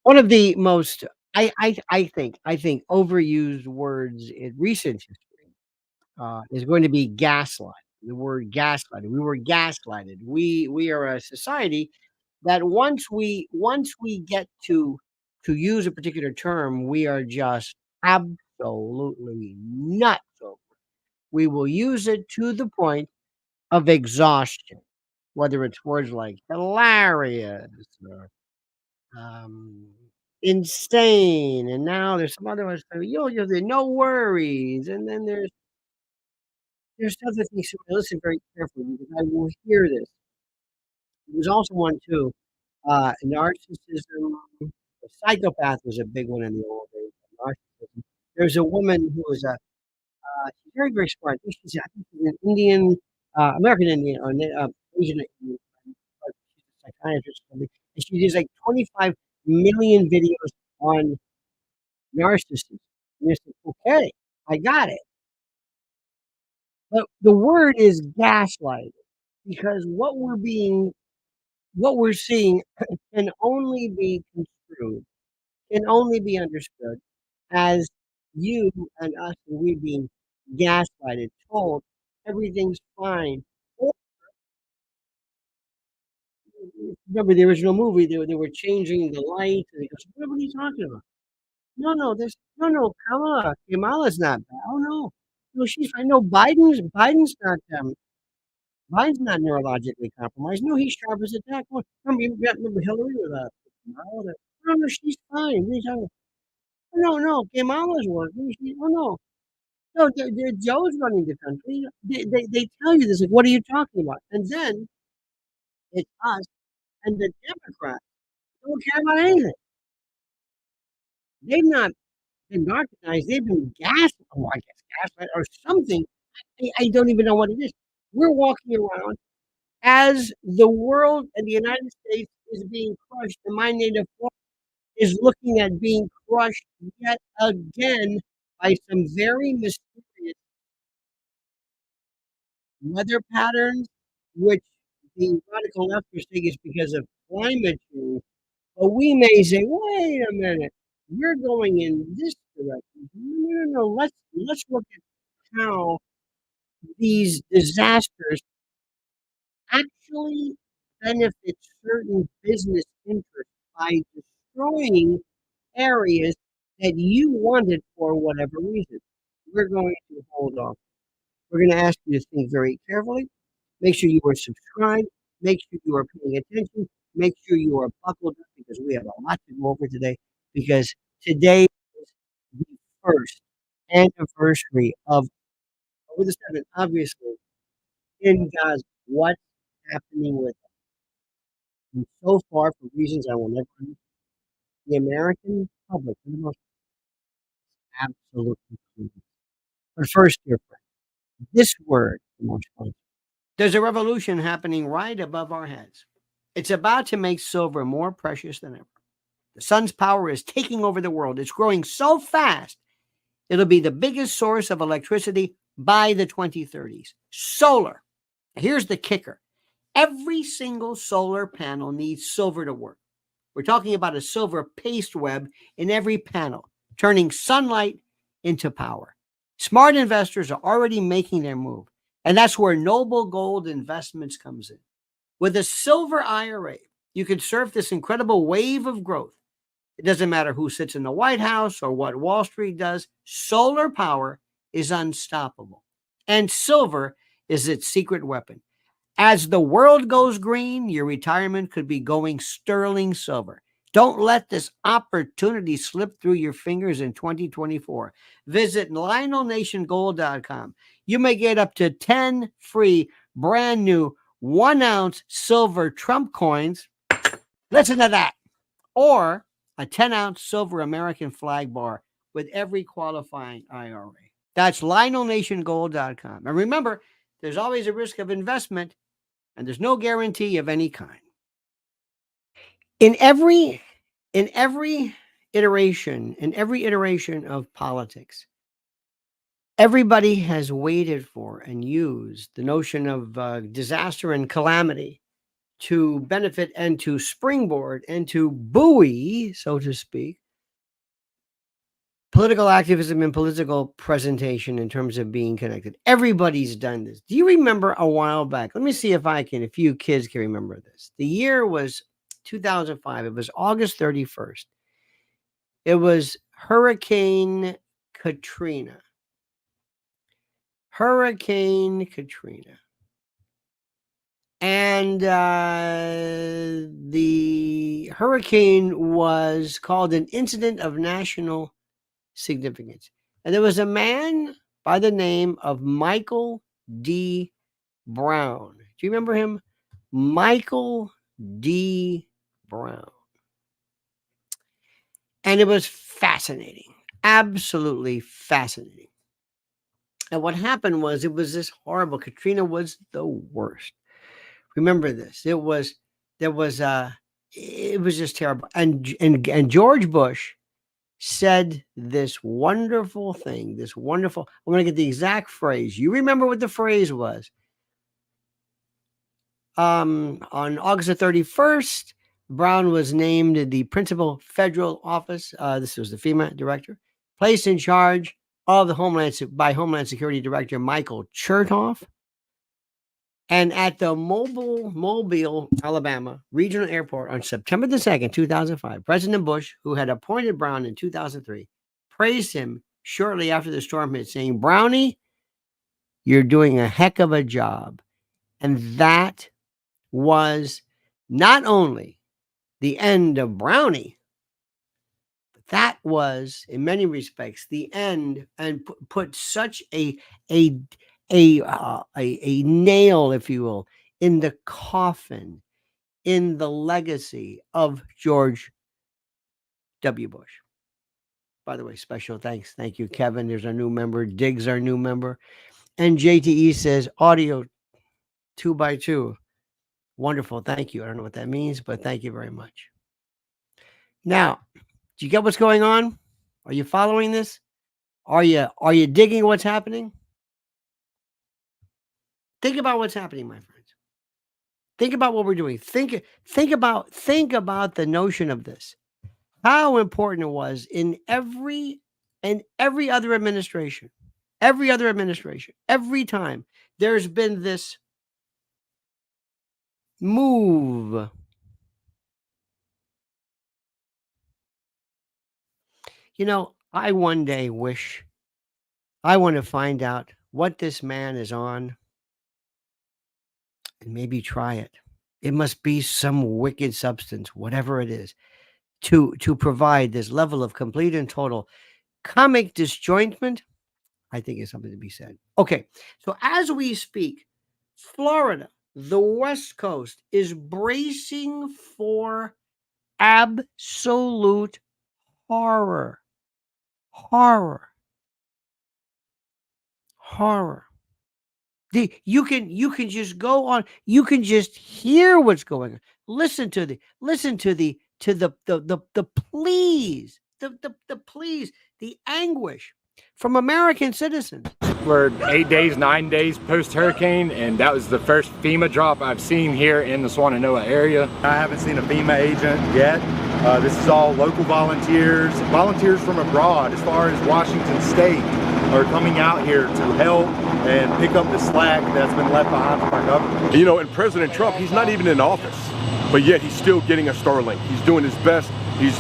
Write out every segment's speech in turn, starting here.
One of the most I think overused words in recent history, is going to be gaslight. The word gaslighted. We were gaslighted. We are a society that once we get to use a particular term, we are just absolutely nuts over it. We will use it to the point of exhaustion, whether it's words like hilarious or um, insane, and now there's some other ones that you'll say, "No worries," and then there's other things, so listen very carefully because I will hear this. There's also one too, narcissism. The psychopath was a big one in the old days, narcissism. There's a woman who was she's very, very smart. I think she's an Indian, American Indian or Asian Indian, but she's a psychiatrist or something, and she does, like, 25 million videos on narcissism. And it's like, "Okay, I got it." But the word is gaslight because what we're seeing can only be construed, can only be understood as you and us and we being gaslighted, told everything's fine. Or remember the original movie, they were changing the lights, and he goes, "What are you talking about? No, no, no, Kamala's not bad. Oh, no. No, she's fine. No, Biden's not neurologically compromised. No, he's sharp as a tack. Well, remember Hillary with, Kamala, no, no, she's fine. What are you talking about? No, no, Kamala's working. Oh, no. No, Joe's running the country. They tell you this, like, what are you talking about? And then it's us and the Democrats don't care about anything. They've not been recognized. They've been I guess gaslight or something. I don't even know what it is. We're walking around as the world and the United States is being crushed, and my native Florida is looking at being crushed yet again by some very mysterious weather patterns, which the radical left are saying is because of climate change. But we may say, wait a minute, we're going in this direction. No, no, no. Let's look at how these disasters actually benefit certain business interests by destroying areas that you wanted for whatever reason. We're going to hold off. We're going to ask you to think very carefully. Make sure you are subscribed. Make sure you are paying attention. Make sure you are buckled up because we have a lot to go over today. Because today is the first anniversary of over the 7th, obviously, in Gaza. What's happening with and so far, for reasons I will never understand, the American public, for the most part, absolutely clueless. But first, dear friend, this word, the most fun. There's a revolution happening right above our heads. It's about to make silver more precious than ever. The sun's power is taking over the world. It's growing so fast, it'll be the biggest source of electricity by the 2030s. Solar. Here's the kicker. Every single solar panel needs silver to work. We're talking about a silver paste web in every panel, turning sunlight into power. Smart investors are already making their move, and that's where Noble Gold Investments comes in. With a silver IRA, you can surf this incredible wave of growth. It doesn't matter who sits in the White House or what Wall Street does, solar power is unstoppable. And silver is its secret weapon. As the world goes green, your retirement could be going sterling silver. Don't let this opportunity slip through your fingers in 2024. Visit LionelNationGold.com. You may get up to 10 free, brand new 1 ounce silver Trump coins. Listen to that. Or a 10-ounce silver American flag bar with every qualifying IRA. That's LionelNationGold.com. And remember, there's always a risk of investment and there's no guarantee of any kind. In every iteration of politics, everybody has waited for and used the notion of disaster and calamity to benefit and to springboard and to buoy, so to speak, political activism and political presentation in terms of being connected. Everybody's done this. Do you remember a while back? Let me see if you kids can remember this. The year was 2005. It was August 31st. It was Hurricane Katrina. Hurricane Katrina. And the hurricane was called an incident of national significance. And there was a man by the name of Michael D. Brown. Do you remember him? Michael D. Brown. And it was fascinating. Absolutely fascinating. And what happened was it was this horrible. Katrina was the worst. Remember this. It was just terrible. And George Bush said this wonderful thing, I'm going to get the exact phrase. You remember what the phrase was. On August the 31st, Brown was named the principal federal office. This was the FEMA director, placed in charge of the Homeland Security Director Michael Chertoff. And at the Mobile, Alabama regional airport on September the 2nd, 2005, President Bush, who had appointed Brown in 2003, praised him shortly after the storm hit, saying, "Brownie, you're doing a heck of a job." And that was not only the end of Brownie, but that was, in many respects, the end and put such a nail, if you will, in the coffin, in the legacy of George W. Bush. By the way, special thanks. Thank you, Kevin. There's our new member. Diggs, our new member. And JTE says, audio 2x2. Wonderful. Thank you. I don't know what that means, but thank you very much. Now, do you get what's going on? Are you following this? Are you digging what's happening? Think about what's happening, my friends. Think about what we're doing. Think about the notion of this. How important it was in every other administration. Every time there's been this move. You know, I one day wish I want to find out what this man is on and maybe try it. It must be some wicked substance, whatever it is, to provide this level of complete and total comic disjointment. I think is something to be said. Okay, so as we speak, Florida, the West Coast, is bracing for absolute horror. You can just go on. You can just hear what's going on. Listen to the pleas, the pleas, the anguish from American citizens. We're 8 days, 9 days post-hurricane, and that was the first FEMA drop I've seen here in the Swannanoa area. I haven't seen a FEMA agent yet. This is all local volunteers from abroad, as far as Washington State, are coming out here to help and pick up the slack that's been left behind from our government. You know, and President Trump, he's not even in office, but yet he's still getting a Starlink. He's doing his best. He's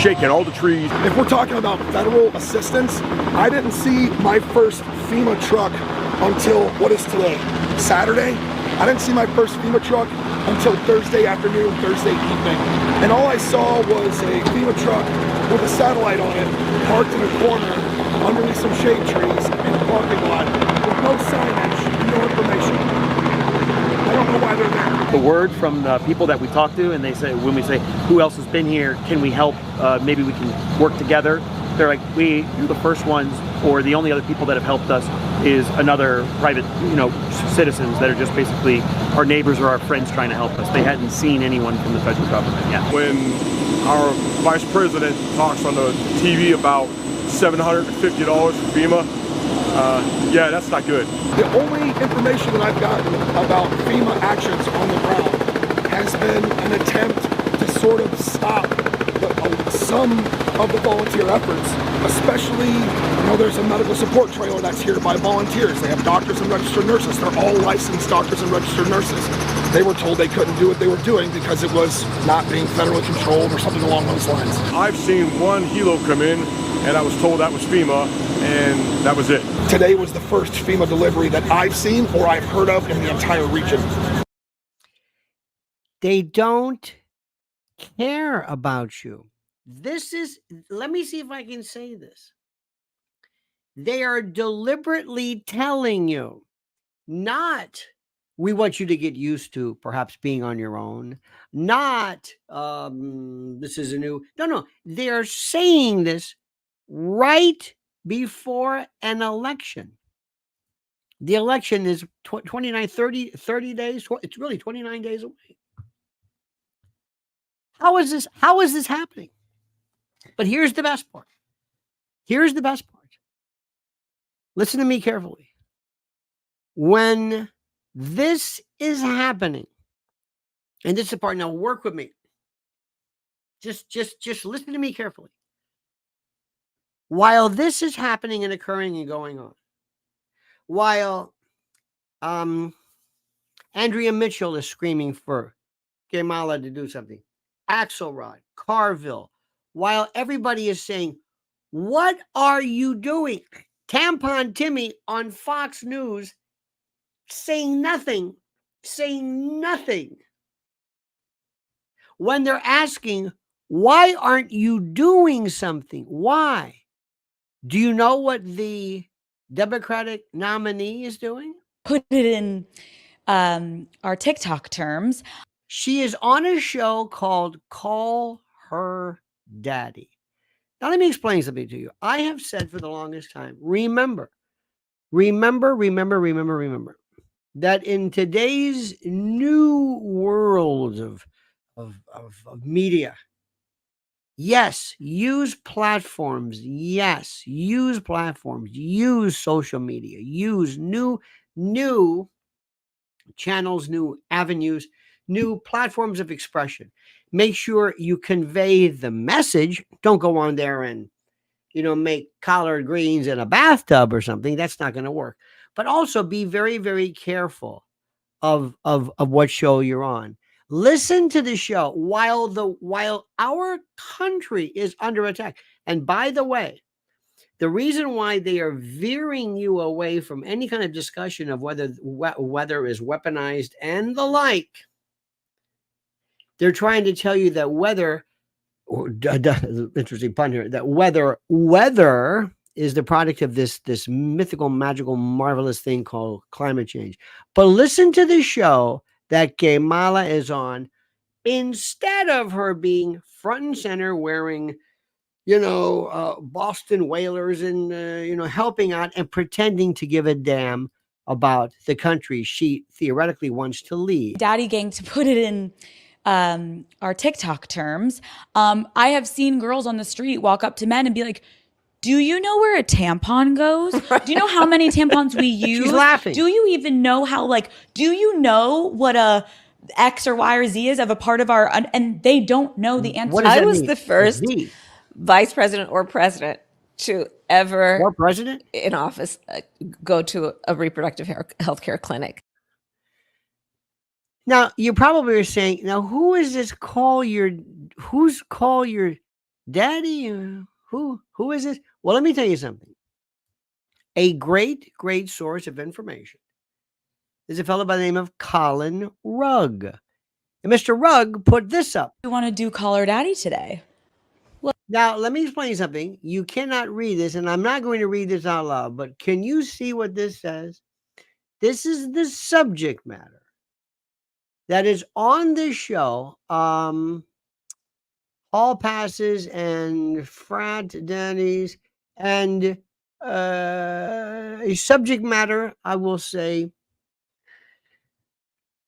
shaking all the trees. If we're talking about federal assistance, I didn't see my first FEMA truck until, what is today, Saturday? I didn't see my first FEMA truck until Thursday afternoon, Thursday evening. And all I saw was a FEMA truck with a satellite on it, parked in a corner underneath some shade trees in a parking lot with no signage, no information. I don't know why they're there. The word from the people that we talk to, and they say, when we say, who else has been here, can we help, maybe we can work together, they're like, you're the first ones, or the only other people that have helped us is another private, citizens that are just basically our neighbors or our friends trying to help us. They hadn't seen anyone from the federal government yet. When our vice president talks on the TV about $750 for FEMA, yeah, that's not good. The only information that I've gotten about FEMA actions on the ground has been an attempt to sort of stop some of the volunteer efforts, especially, there's a medical support trailer that's here by volunteers. They have doctors and registered nurses. They're all licensed doctors and registered nurses. They were told they couldn't do what they were doing because it was not being federally controlled or something along those lines. I've seen one helo come in, and I was told that was FEMA, and that was it. Today was the first FEMA delivery that I've seen or I've heard of in the entire region. They don't care about you. Let me see if I can say this. They are deliberately telling you, not, we want you to get used to perhaps being on your own, not, this is a new, no, they are saying this right before an election. The election is 30 days. It's really 29 days away. How is this happening? But here's the best part. Listen to me carefully. When this is happening, and this is the part, now work with me. Just listen to me carefully. While this is happening and occurring and going on, while Andrea Mitchell is screaming for Kamala to do something, Axelrod, Carville, while everybody is saying, what are you doing? Tampon Timmy on Fox News saying nothing. When they're asking, why aren't you doing something? Why? Do you know what the Democratic nominee is doing? Put it in our TikTok terms. She is on a show called Call Her Daddy. Now, let me explain something to you. I have said for the longest time, remember, that in today's new world of media, yes, use platforms. Yes, use platforms. Use social media. Use new channels, new avenues, new platforms of expression. Make sure you convey the message. Don't go on there and, make collard greens in a bathtub or something. That's not going to work. But also be very, very careful of what show you're on. Listen to the show while our country is under attack. And by the way, the reason why they are veering you away from any kind of discussion of whether weather is weaponized and the like, they're trying to tell you that weather, interesting pun here, that weather is the product of this mythical, magical, marvelous thing called climate change. But listen to the show that Kamala is on, instead of her being front and center wearing, Boston Whalers and, helping out and pretending to give a damn about the country she theoretically wants to lead. Daddy gang, to put it in our TikTok terms, I have seen girls on the street walk up to men and be like, do you know where a tampon goes? Do you know how many tampons we use? She's laughing. Do you even know do you know what a X or Y or Z is of a part of our, and they don't know the answer. I was the first vice president or president to ever, or president in office, go to a reproductive health care clinic. Now, you probably are saying, now, who is this call your daddy? Who is this? Well, let me tell you something. A great source of information is a fellow by the name of Colin Rugg. And Mr. Rugg put this up. We want to do Call Her Daddy today. Well, now, let me explain something. You cannot read this, and I'm not going to read this out loud, but can you see what this says? This is the subject matter that is on this show. Hall passes and frat daddies, and a subject matter, I will say,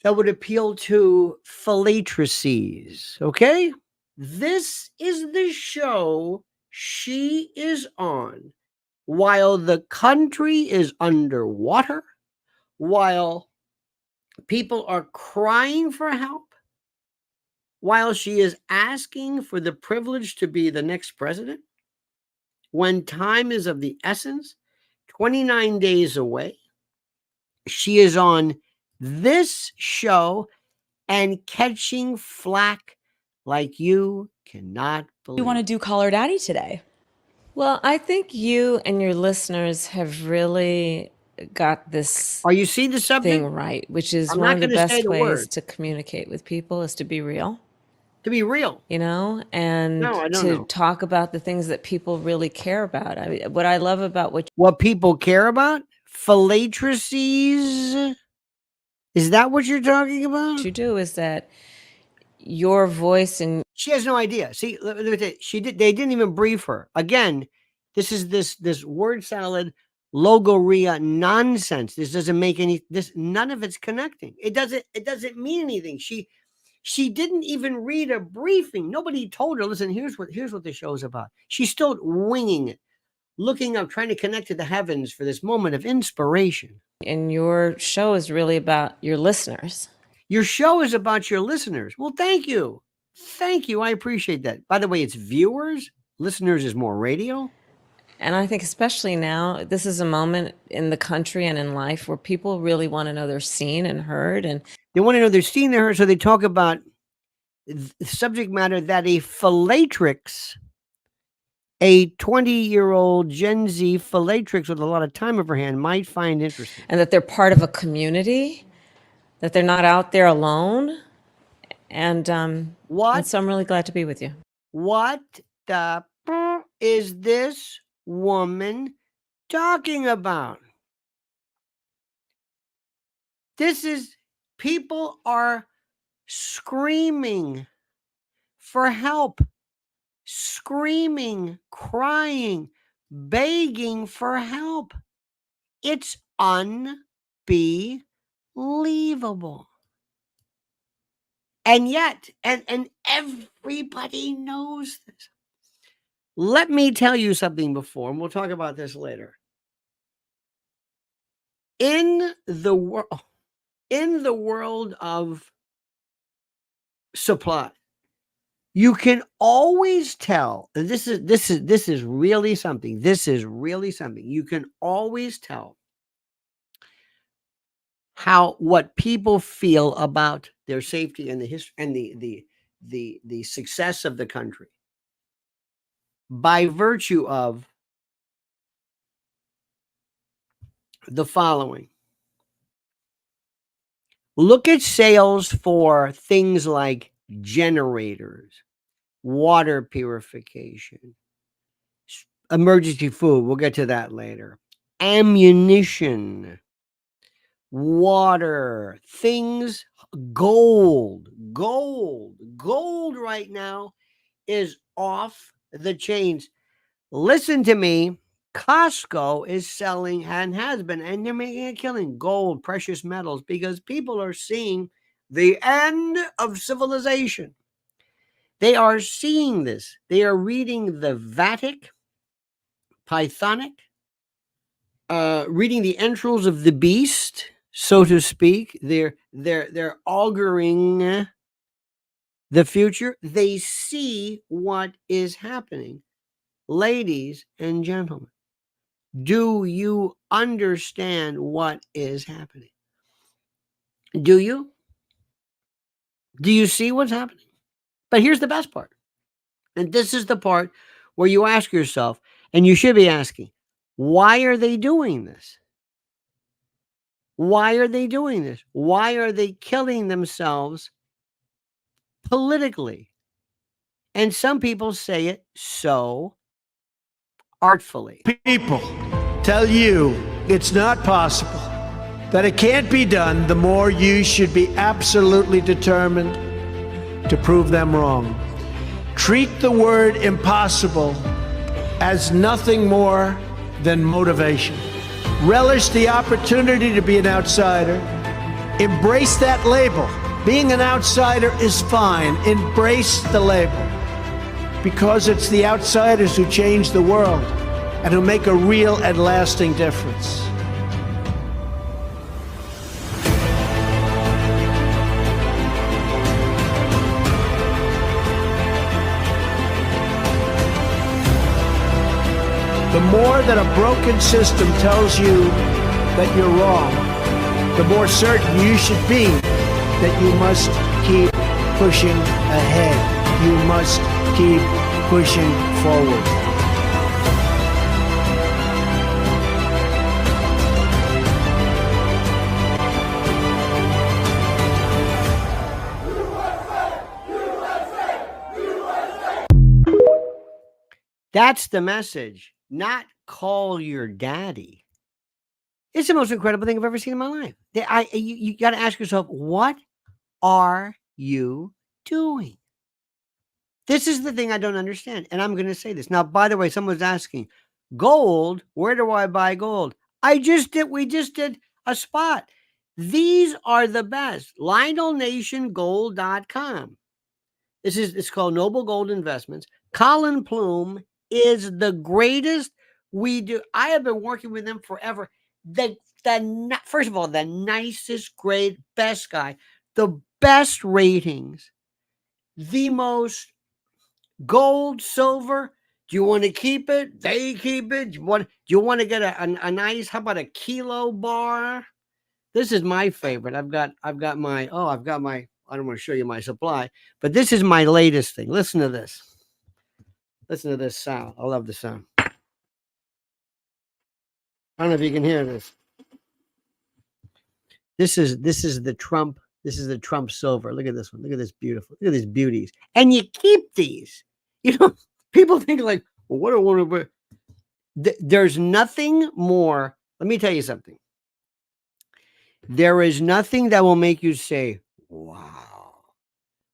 that would appeal to philautrices. Okay? This is the show she is on while the country is underwater, while people are crying for help, while she is asking for the privilege to be the next president, when time is of the essence, 29 days away, she is on this show and catching flack like you cannot believe. You want to do Call Her Daddy today? Well, I think you and your listeners have really got this Are you seeing the subject? thing right, which is I'm one not of the gonna say best the ways word. to communicate with people is to be real, To be real. you know, and No, I don't to know. talk about the things that people really care about. I mean, what I love about What people care about? Philautrices? Is that what you're talking about? you do is that your voice and She has no idea. See, let me tell you, they didn't even brief her. Again, this is this word salad logoria nonsense. This doesn't make none of it's connecting. It doesn't mean anything. She didn't even read a briefing. Nobody told her, listen, here's what the show's about. She's still winging it, looking up, trying to connect to the heavens for this moment of inspiration. and your show is really about your listeners. Your show is about your listeners. Well, thank you. Thank you. I appreciate that. By the way, it's viewers. Listeners is more radio. And I think especially now, this is a moment in the country and in life where people really want to know they're seen and heard. And They want to know they're seen there, so they talk about subject matter that a philatrix, a 20-year-old Gen Z philatrix with a lot of time of her hand might find interesting. and that they're part of a community, that they're not out there alone. And What? and so I'm really glad to be with you. What the is this woman talking about? People are screaming for help, screaming, crying, begging for help. It's unbelievable. And yet, and everybody knows this. Let me tell you something before, and we'll talk about this later. In the world of supply, you can always tell. This is really something. This is really something. You can always tell what people feel about their safety and the history and the success of the country by virtue of the following. Look at sales for things like generators, water purification, emergency food. We'll get to that later. Ammunition, water, things, gold right now is off the chains. Listen to me. Costco is selling and has been, and they're making a killing, gold, precious metals, because people are seeing the end of civilization. They are seeing this. They are reading the Vatic, Pythonic, reading the entrails of the beast, so to speak. They're auguring the future. They see what is happening. Ladies and gentlemen, do you understand what is happening? Do you? Do you see what's happening? But here's the best part. And this is the part where you ask yourself, and you should be asking, why are they doing this? Why are they doing this? Why are they killing themselves politically? And some people say it so artfully. People tell you it's not possible, that it can't be done, the more you should be absolutely determined to prove them wrong. Treat the word impossible as nothing more than motivation. Relish the opportunity to be an outsider. Embrace that label. Being an outsider is fine. Embrace the label. Because it's the outsiders who change the world and who make a real and lasting difference. The more that a broken system tells you that you're wrong, the more certain you should be that you must keep pushing ahead. You must keep pushing forward. That's the message, not call your daddy. It's the most incredible thing I've ever seen in my life. You got to ask yourself, what are you doing? This is the thing I don't understand. And I'm going to say this. Now, by the way, someone's asking, gold, where do I buy gold? We just did a spot. These are the best. LionelNationGold.com. It's called Noble Gold Investments. Colin Plume is the greatest we do. I have been working with them forever. First of all, the nicest, great, best guy, the best ratings, the most gold, silver. Do you want to keep it? They keep it. Do you want to get a nice, how about a kilo bar? This is my favorite. I've got my, I don't want to show you my supply, but this is my latest thing. Listen to this. Listen to this sound. I love the sound. I don't know if you can hear this. This is the Trump. This is the Trump silver. Look at this one. Look at this beautiful. Look at these beauties. And you keep these. You know, people think like, well, what do I want to? There's nothing more. Let me tell you something. There is nothing that will make you say, wow.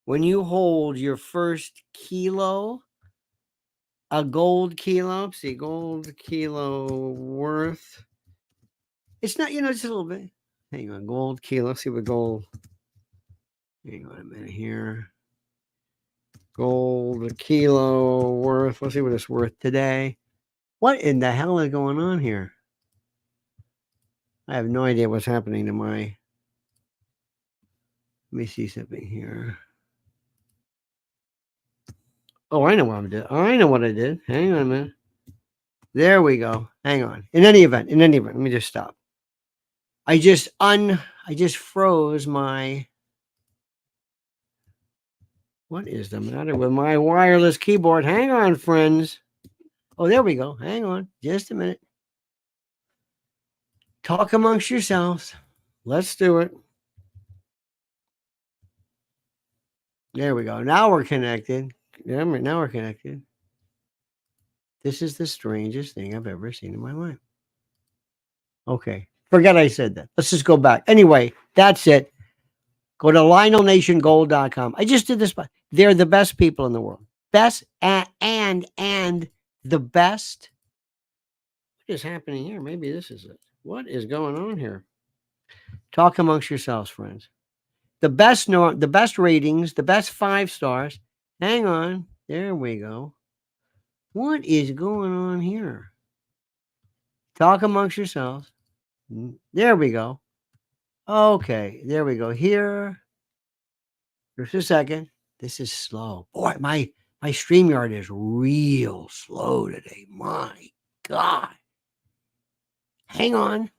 When you hold your first kilo, a gold kilo, see, gold kilo worth. It's not, just a little bit. Hang on, gold kilo. Let's see what gold. Hang on a minute here. Gold kilo worth. Let's see what it's worth today. What in the hell is going on here? I have no idea what's happening to my. Let me see something here. Oh, I know what I did. I know what I did. Hang on a minute. There we go. Hang on. In any event, let me just stop. I just froze my. What is the matter with my wireless keyboard? Hang on, friends. Oh, there we go. Hang on. Just a minute. Talk amongst yourselves. Let's do it. There we go. Now we're connected. Now we're connected. This is the strangest thing I've ever seen in my life. Okay. Forget I said that. Let's just go back. Anyway, that's it. Go to LionelNationGold.com. I just did this. They're the best people in the world. Best and the best. What is happening here? Maybe this is it. What is going on here? Talk amongst yourselves, friends. The best ratings, the best 5 stars. Hang on. There we go. What is going on here? Talk amongst yourselves. There we go. Okay, there we go. Here. Just a second. This is slow. Boy, my StreamYard is real slow today. My God. Hang on.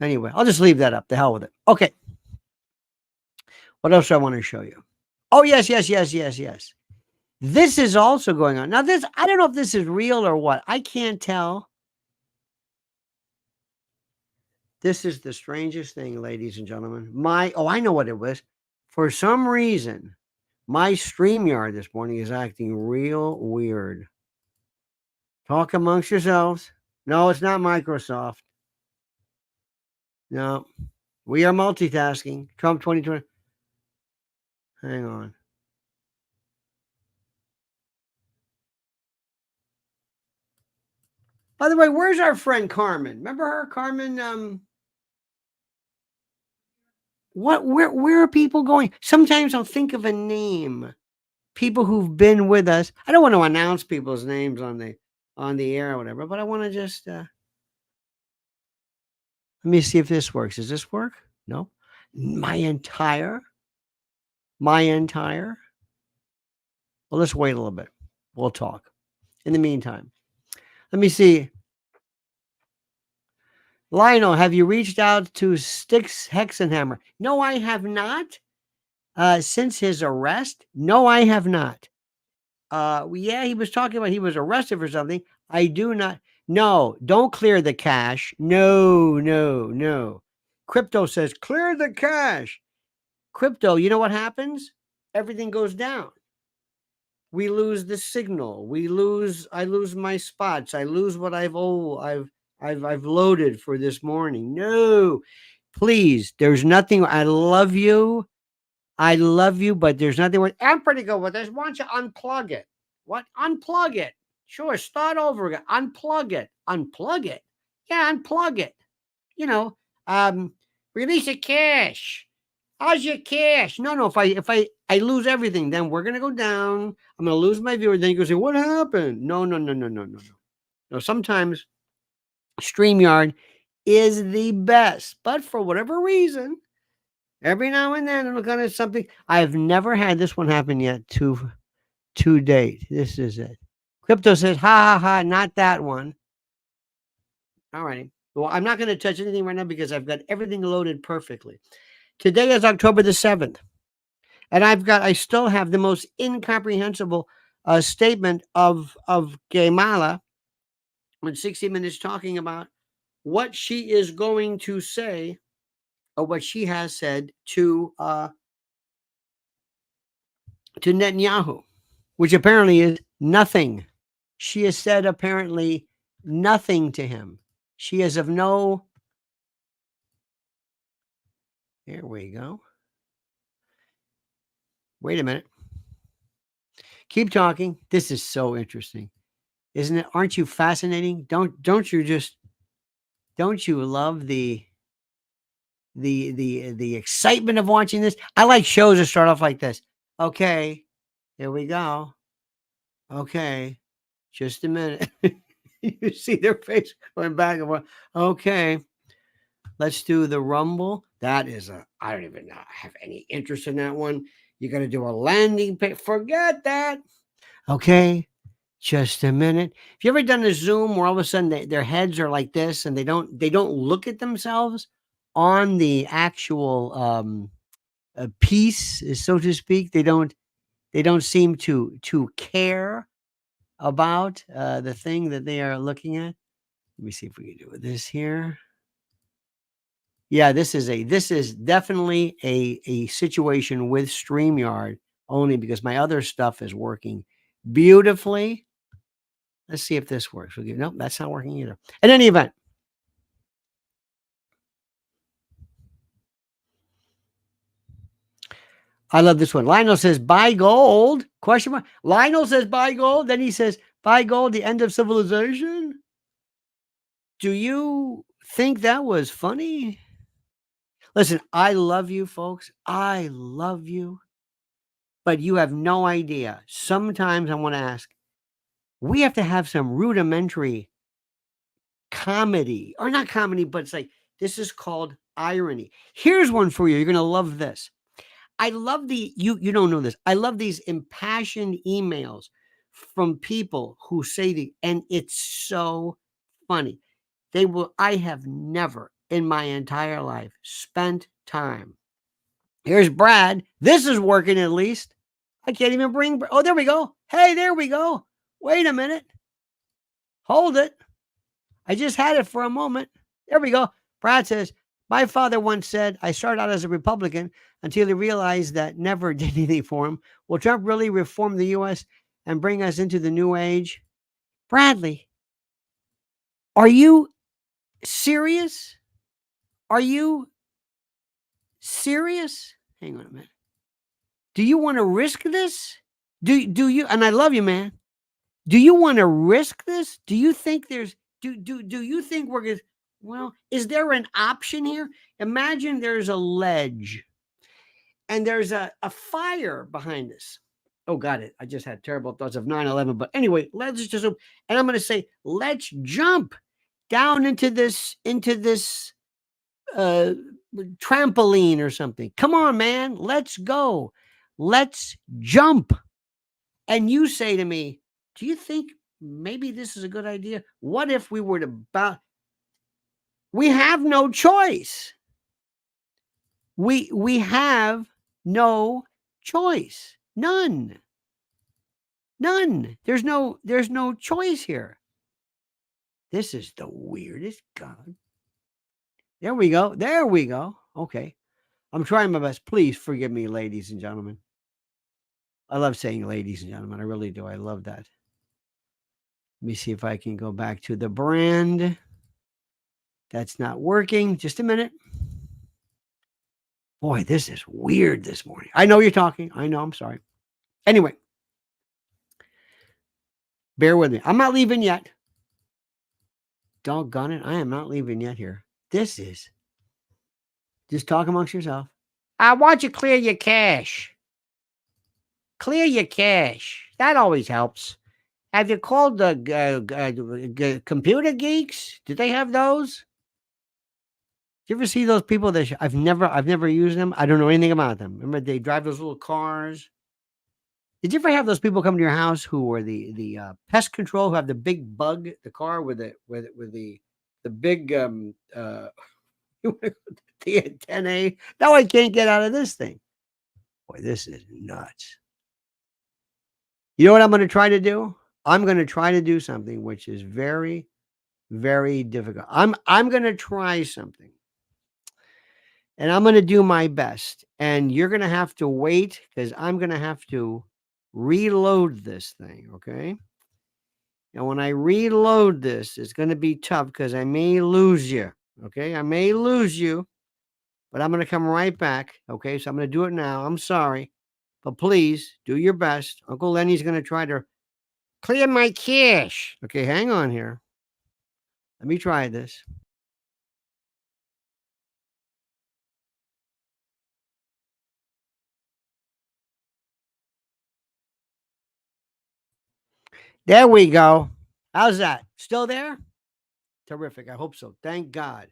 Anyway, I'll just leave that up. The hell with it. Okay. What else do I want to show you? Oh, yes. This is also going on. Now, I don't know if this is real or what. I can't tell. This is the strangest thing, ladies and gentlemen. I know what it was. For some reason, my StreamYard this morning is acting real weird. Talk amongst yourselves. No, it's not Microsoft. No, we are multitasking. Trump 2020. Hang on. By the way, where's our friend Carmen? Remember her, Carmen? Where are people going? Sometimes I'll think of a name. People who've been with us. I don't want to announce people's names on the air or whatever, but I want to just let me see if this works. Does this work? No. My entire. Well, let's wait a little bit. We'll talk. in the meantime. Let me see. Lionel, have you reached out to Styx Hexenhammer? No, I have not. Since his arrest? No, I have not. Yeah, he was talking about he was arrested for something. I do not. No, don't clear the cache. No, no, no. Crypto says, clear the cache. Crypto, you know what happens? Everything goes down. We lose the signal. I lose my spots. I lose what I've loaded for this morning. No, please, there's nothing. I love you, but there's nothing. I'm pretty good with this. Why don't you unplug it? What? Unplug it. Sure, start over again. Unplug it. Unplug it. Yeah, unplug it. You know, release a cache. How's your cache? No. If I lose everything, then we're gonna go down. I'm gonna lose my viewer. Then you go say, what happened? No. No, sometimes StreamYard is the best, but for whatever reason, every now and then it'll kind of something. I've never had this one happen yet to date. This is it. Crypto says, ha ha ha, not that one. All righty. Well, I'm not going to touch anything right now because I've got everything loaded perfectly. Today is October the 7th. And I still have the most incomprehensible statement of Kamala when 60 Minutes talking about what she is going to say or what she has said to Netanyahu, which apparently is nothing. She has said apparently nothing to him. She is of no. There we go. Wait a minute. Keep talking. This is so interesting, isn't it? Aren't you fascinating? Don't you love the excitement of watching this? I like shows that start off like this. Okay, here we go. Okay, just a minute. You see their face going back and forth. Okay, let's do the Rumble. That is I don't even have any interest in that one. You got to do a landing page. Forget that. Okay, just a minute. Have you ever done a Zoom where all of a sudden their heads are like this and they don't look at themselves on the actual piece, so to speak? They don't seem to care about the thing that they are looking at. Let me see if we can do this here. Yeah, this is definitely a situation with StreamYard only because my other stuff is working beautifully. Let's see if this works. Nope, that's not working either. In any event, I love this one. Lionel says, buy gold? Question mark. Lionel says, buy gold. Then he says, buy gold, the end of civilization? Do you think that was funny? Listen, I love you, folks. I love you. But you have no idea. Sometimes I want to ask, we have to have some rudimentary comedy. Or not comedy, but it's like, this is called irony. Here's one for you. You're going to love this. I love you don't know this. I love these impassioned emails from people who say and it's so funny. I have never in my entire life spent time. Here's Brad. This is working at least. I can't even bring. Oh, there we go. Hey, there we go. Wait a minute. Hold it. I just had it for a moment. There we go. Brad says, my father once said, I started out as a Republican until he realized that never did anything for him. Will Trump really reform the U.S. and bring us into the new age? Bradley, are you serious? Are you serious? Hang on a minute. Do you want to risk this? Do you, and I love you, man. Do you want to risk this? Do you think do you think we're going to, well, is there an option here? Imagine there's a ledge and there's a fire behind us. Oh, got it. I just had terrible thoughts of 9/11. But anyway, let's just, and I'm going to say, let's jump down into this trampoline or something. Come on, man. Let's go. Let's jump. And you say to me, do you think maybe this is a good idea. What if we were to we have no choice. We have no choice. None. There's no choice here. This is the weirdest God. There we go. Okay. I'm trying my best. Please forgive me, ladies and gentlemen. I love saying ladies and gentlemen. I really do. I love that. Let me see if I can go back to the brand. That's not working. Just a minute. Boy, this is weird this morning. I know you're talking. I know. I'm sorry. Anyway, bear with me. I'm not leaving yet. Doggone it. I am not leaving yet here. This is. Just talk amongst yourself. I want you to clear your cache. Clear your cache. That always helps. Have you called the computer geeks? Did they have those? Do you ever see those people that I've never used them? I don't know anything about them. Remember they drive those little cars? Did you ever have those people come to your house who were the pest control, who have the big bug, the car with the big the antennae? Now I can't get out of this thing. Boy, this is nuts. You know what I'm going to try to do? I'm going to try to do something which is very, very difficult. I'm going to try something. And I'm going to do my best. And you're going to have to wait because I'm going to have to reload this thing, okay? And when I reload this, it's going to be tough because I may lose you, okay? I may lose you, but I'm going to come right back, okay? So I'm going to do it now. I'm sorry, but please do your best. Uncle Lenny's going to try to clear my cache. Okay, hang on here. Let me try this. There we go. How's that? Still there? Terrific. I hope so. Thank God.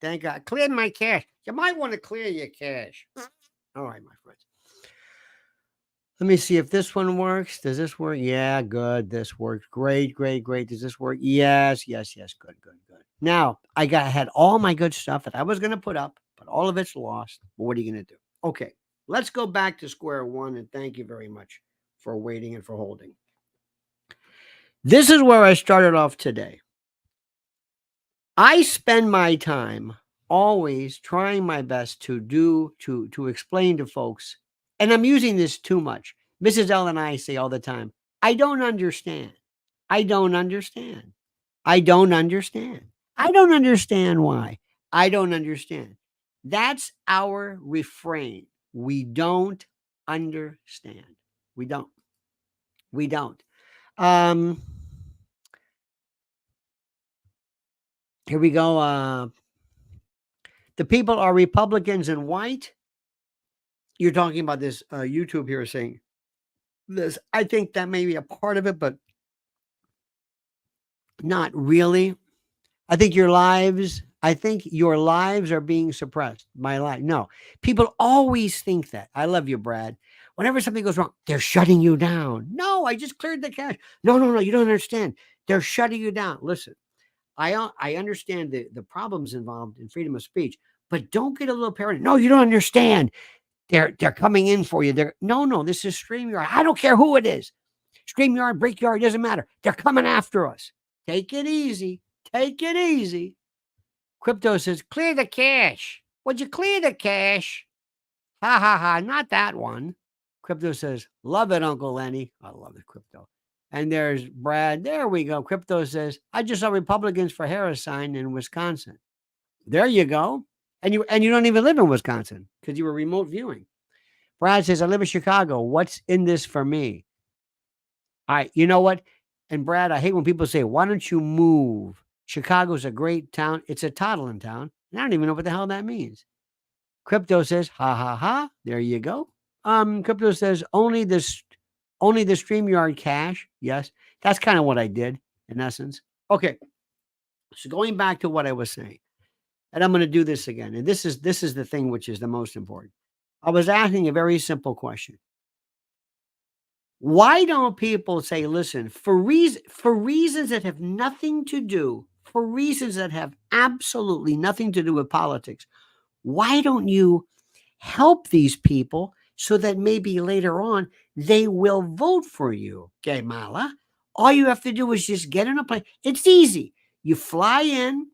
Thank God. Cleared my cache. You might want to clear your cache. All right, my friends. Let me see if this one works. Does this work? Yeah, good. This works. Great. Does this work? Yes. Good. Now, I had all my good stuff that I was going to put up, but all of it's lost. But what are you going to do? Okay, let's go back to square one, and thank you very much for waiting and for holding. This is where I started off today. I spend my time always trying my best to explain to folks, and I'm using this too much. Mrs. L and I say all the time, I don't understand. I don't understand. I don't understand. I don't understand why. I don't understand. That's our refrain. We don't understand. We don't. Here we go. The people are Republicans and white. You're talking about this YouTube here saying this. I think that may be a part of it, but not really. I think your lives are being suppressed. My life. No, people always think that. I love you, Brad. Whenever something goes wrong, they're shutting you down. No, I just cleared the cache. No, you don't understand. They're shutting you down. Listen, I understand the problems involved in freedom of speech, but don't get a little paranoid. No, you don't understand. They're coming in for you. No, this is StreamYard. I don't care who it is. StreamYard, Breakyard, doesn't matter. They're coming after us. Take it easy. Crypto says, clear the cache. Would you clear the cache? Ha, not that one. Crypto says, love it, Uncle Lenny. I love it, Crypto. And there's Brad. There we go. Crypto says, I just saw Republicans for Harris sign in Wisconsin. There you go. And you don't even live in Wisconsin because you were remote viewing. Brad says, I live in Chicago. What's in this for me? You know what? And Brad, I hate when people say, why don't you move? Chicago's a great town. It's a toddling town. And I don't even know what the hell that means. Crypto says, ha. There you go. Crypto says, only the StreamYard cache. Yes. That's kind of what I did in essence. Okay. So going back to what I was saying, and I'm going to do this again. And this is the thing which is the most important. I was asking a very simple question. Why don't people say, listen, for reasons that have nothing to do, for reasons that have absolutely nothing to do with politics, why don't you help these people so that maybe later on they will vote for you? Okay, Mala. All you have to do is just get in a plane. It's easy. You fly in,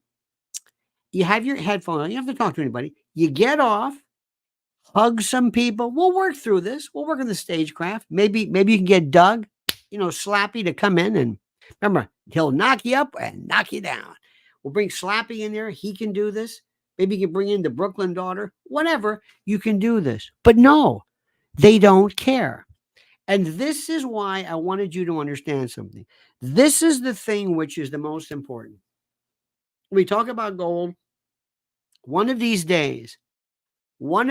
you have your headphone on, you don't have to talk to anybody. You get off, hug some people. We'll work through this. We'll work on the stagecraft. Maybe you can get Doug, Slappy to come in, and remember, he'll knock you up and knock you down. We'll bring Slappy in there. He can do this. Maybe you can bring in the Brooklyn daughter. Whatever, you can do this. But no, they don't care. And this is why I wanted you to understand something. This is the thing which is the most important. We talk about gold. One of these days, we're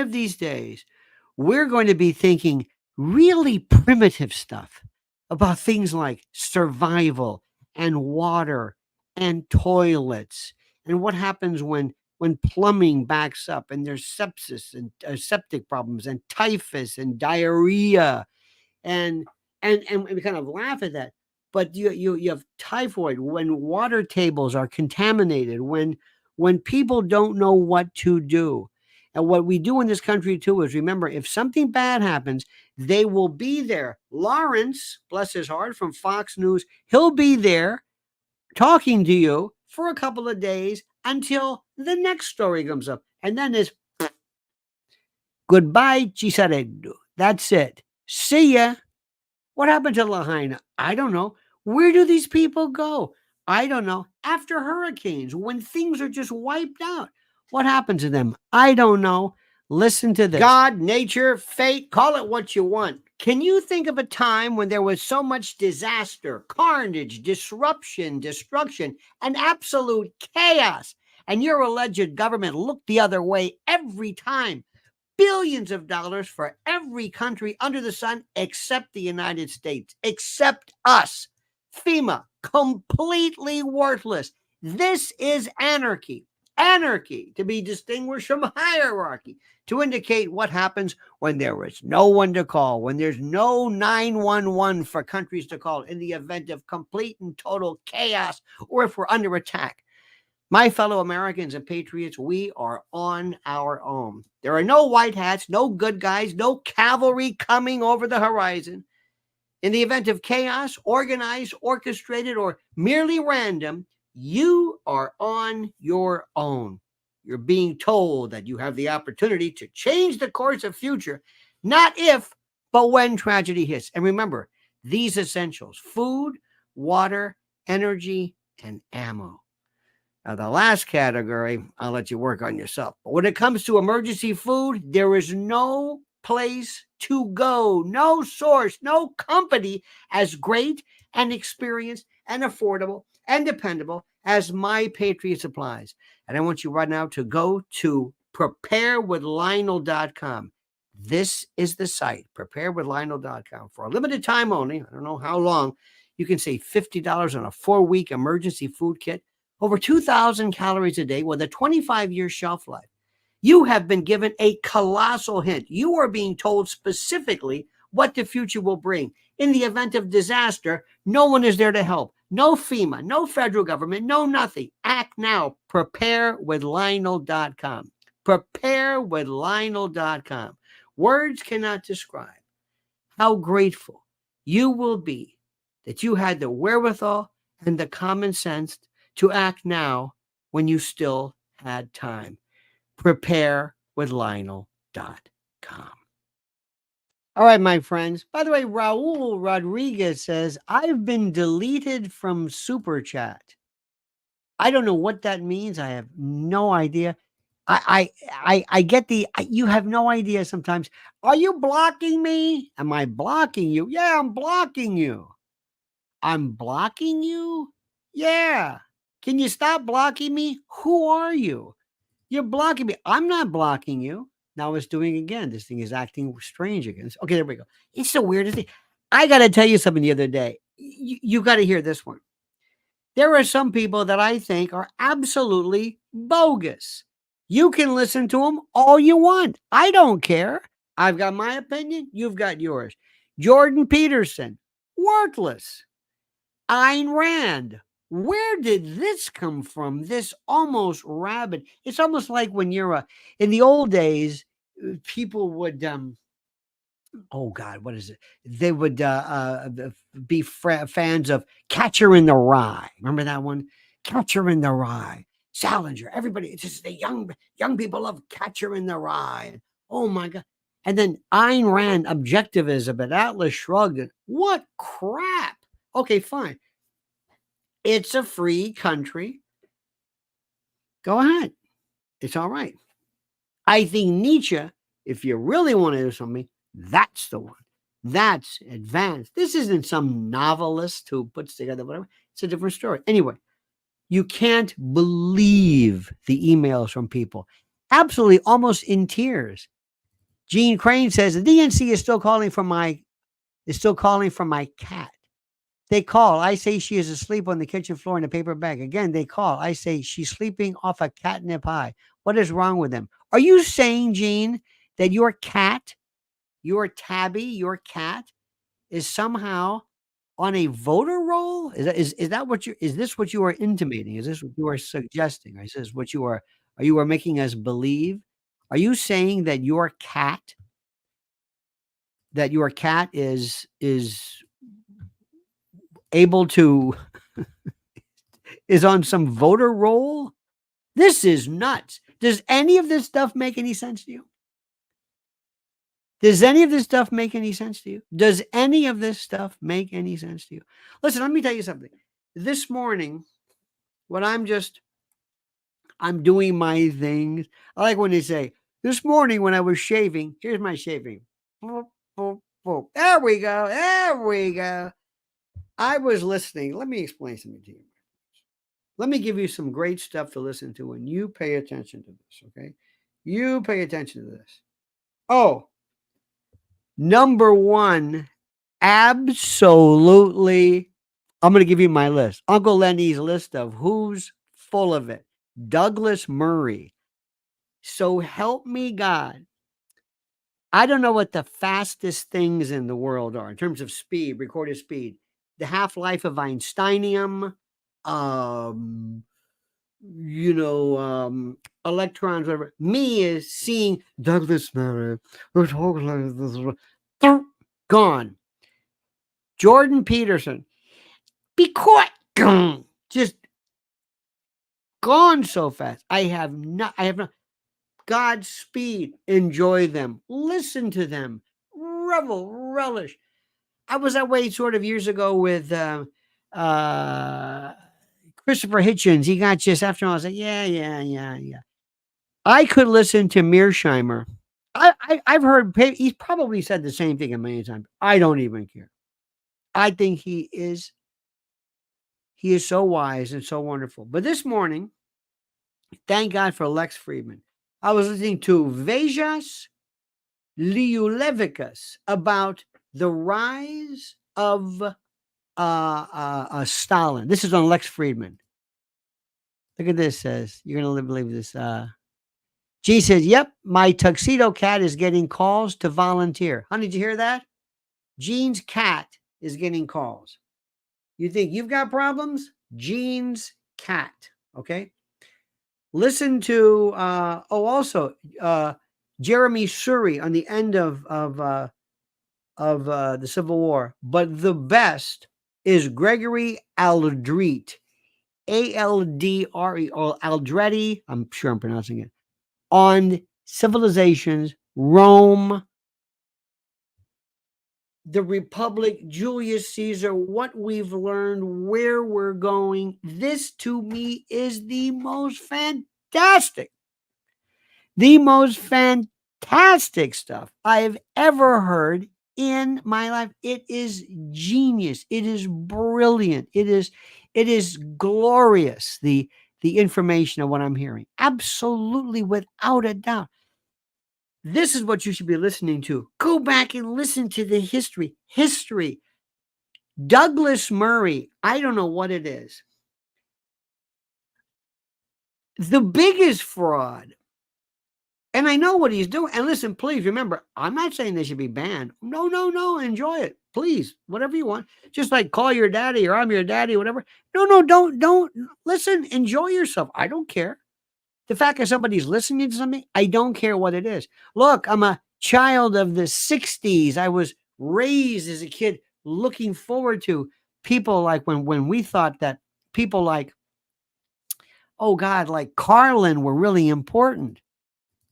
going to be thinking really primitive stuff about things like survival and water and toilets and what happens when plumbing backs up and there's sepsis and septic problems and typhus and diarrhea and we kind of laugh at that. But you have typhoid when water tables are contaminated, when people don't know what to do. And what we do in this country too is remember, if something bad happens, they will be there. Lawrence, bless his heart, from Fox News, he'll be there talking to you for a couple of days until the next story comes up. And then it's goodbye, Chisaredo. That's it. See ya. What happened to Lahaina? I don't know. Where do these people go? I don't know. After hurricanes, when things are just wiped out, what happens to them? I don't know. Listen to this. God, nature, fate, call it what you want. Can you think of a time when there was so much disaster, carnage, disruption, destruction, and absolute chaos, and your alleged government looked the other way every time? Billions of dollars for every country under the sun except the United States, except us. FEMA, completely worthless. This is anarchy. Anarchy, to be distinguished from hierarchy, to indicate what happens when there is no one to call, when there's no 911 for countries to call in the event of complete and total chaos, or if we're under attack. My fellow Americans and patriots, we are on our own. There are no white hats, no good guys, no cavalry coming over the horizon. In the event of chaos, organized, orchestrated, or merely random, you are on your own. You're being told that you have the opportunity to change the course of future, not if, but when tragedy hits. And remember, these essentials: food, water, energy, and ammo. Now, the last category, I'll let you work on yourself. But when it comes to emergency food, there is no place to go, no source, no company as great and experienced and affordable and dependable as My Patriot Supplies. And I want you right now to go to preparewithlionel.com. This is the site, preparewithlionel.com. For a limited time only, I don't know how long, you can save $50 on a 4-week emergency food kit, over 2,000 calories a day with a 25-year shelf life. You have been given a colossal hint. You are being told specifically what the future will bring. In the event of disaster, no one is there to help. No FEMA, no federal government, no nothing. Act now. Preparewithlionel.com. Preparewithlionel.com. Words cannot describe how grateful you will be that you had the wherewithal and the common sense to act now when you still had time. Preparewithlionel.com. All right, my friends. By the way, Raul Rodriguez says, I've been deleted from Super Chat. I don't know what that means. I have no idea. I get you have no idea sometimes. Are you blocking me? Am I blocking you? Yeah, I'm blocking you. I'm blocking you? Yeah. Can you stop blocking me? Who are you? You're blocking me. I'm not blocking you. Now it's doing again. This thing is acting strange again. Okay, there we go. It's the weirdest thing. I got to tell you something the other day. You got to hear this one. There are some people that I think are absolutely bogus. You can listen to them all you want. I don't care. I've got my opinion. You've got yours. Jordan Peterson, worthless. Ayn Rand, where did this come from? This almost rabid. It's almost like when you're in the old days, people would oh God, what is it? They would be fans of Catcher in the Rye. Remember that one? Catcher in the Rye. Salinger. Everybody, it's just the young people love Catcher in the Rye. Oh my God. And then Ayn Rand, objectivism, and Atlas Shrugged. What crap. Okay, fine. It's a free country. Go ahead. It's all right. I think Nietzsche, if you really want to do something, that's the one. That's advanced. This isn't some novelist who puts together whatever. It's a different story. Anyway, you can't believe the emails from people. Absolutely, almost in tears. Gene Crane says the DNC is still calling for my cat. They call. I say she is asleep on the kitchen floor in a paper bag. Again, they call. I say she's sleeping off a catnip high. What is wrong with them? Are you saying, Gene, that your cat, your tabby, your cat is somehow on a voter roll? Is this what you are intimating? Is this what you are suggesting? Is this what you are making us believe? Are you saying that your cat is able to is on some voter roll? This is nuts. Does any of this stuff make any sense to you? Does any of this stuff make any sense to you? Does any of this stuff make any sense to you? Listen, let me tell you something. This morning, when I'm doing my things, I like when they say, this morning when I was shaving, here's my shaving. Boop, boop, boop. There we go. There we go. I was listening. Let me explain something to you. Let me give you some great stuff to listen to when you pay attention to this, okay? You pay attention to this. Oh, number one, absolutely. I'm going to give you my list. Uncle Lenny's list of who's full of it. Douglas Murray. So help me God. I don't know what the fastest things in the world are in terms of speed, recorded speed. The half-life of Einsteinium, electrons, whatever. Me is seeing Douglas Murray. We're talking like this. Gone. Jordan Peterson. Be quiet. Gone. Just gone so fast. I have not. Godspeed. Enjoy them. Listen to them. Revel. Relish. I was that way sort of years ago with Christopher Hitchens. He got just after all, I was like, yeah. I could listen to Mearsheimer. I've heard, he's probably said the same thing a million times. I don't even care. I think he is so wise and so wonderful. But this morning, thank God for Lex Friedman. I was listening to Vejas Liulevicus about the rise of Stalin. This is on Lex Friedman. Look at this. Says you're gonna believe this. G says, "Yep, my tuxedo cat is getting calls to volunteer." Honey, did you hear that? Jean's cat is getting calls. You think you've got problems? Jean's cat. Okay. Listen to also Jeremy Suri on the end of the Civil War, but the best is Gregory Aldrete, Aldre, or Aldretti. I'm sure I'm pronouncing it, on civilizations, Rome, the Republic, Julius Caesar, what we've learned, where we're going. This to me is the most fantastic stuff I've ever heard in my life. It is genius. It is brilliant. It is glorious. The information of what I'm hearing. Absolutely, without a doubt. This is what you should be listening to. Go back and listen to the history. Douglas Murray, I don't know what it is. The biggest fraud And I know what he's doing. And listen, please remember, I'm not saying they should be banned. No, no, no. Enjoy it. Please, whatever you want. Just like call your daddy or I'm your daddy, whatever. No, no, don't listen. Enjoy yourself. I don't care. The fact that somebody's listening to something, I don't care what it is. Look, I'm a child of the 60s. I was raised as a kid looking forward to people like when we thought that people like, oh God, like Carlin were really important.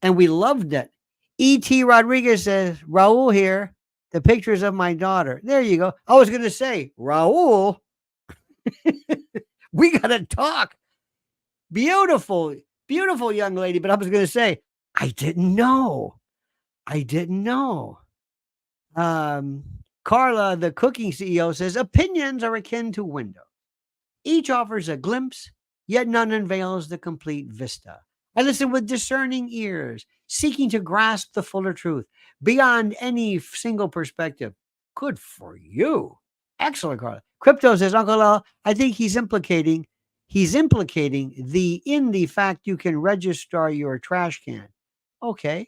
And we loved it. E.T. Rodriguez says, Raul here, the pictures of my daughter. There you go. I was going to say, Raul, we got to talk. Beautiful, beautiful young lady. But I was going to say, I didn't know. I didn't know. Carla, the cooking CEO, says, opinions are akin to windows. Each offers a glimpse, yet none unveils the complete vista. I listen with discerning ears, seeking to grasp the fuller truth beyond any single perspective. Good for you. Excellent, Carla. Crypto says, Uncle L, I think he's implicating the fact you can register your trash can. Okay.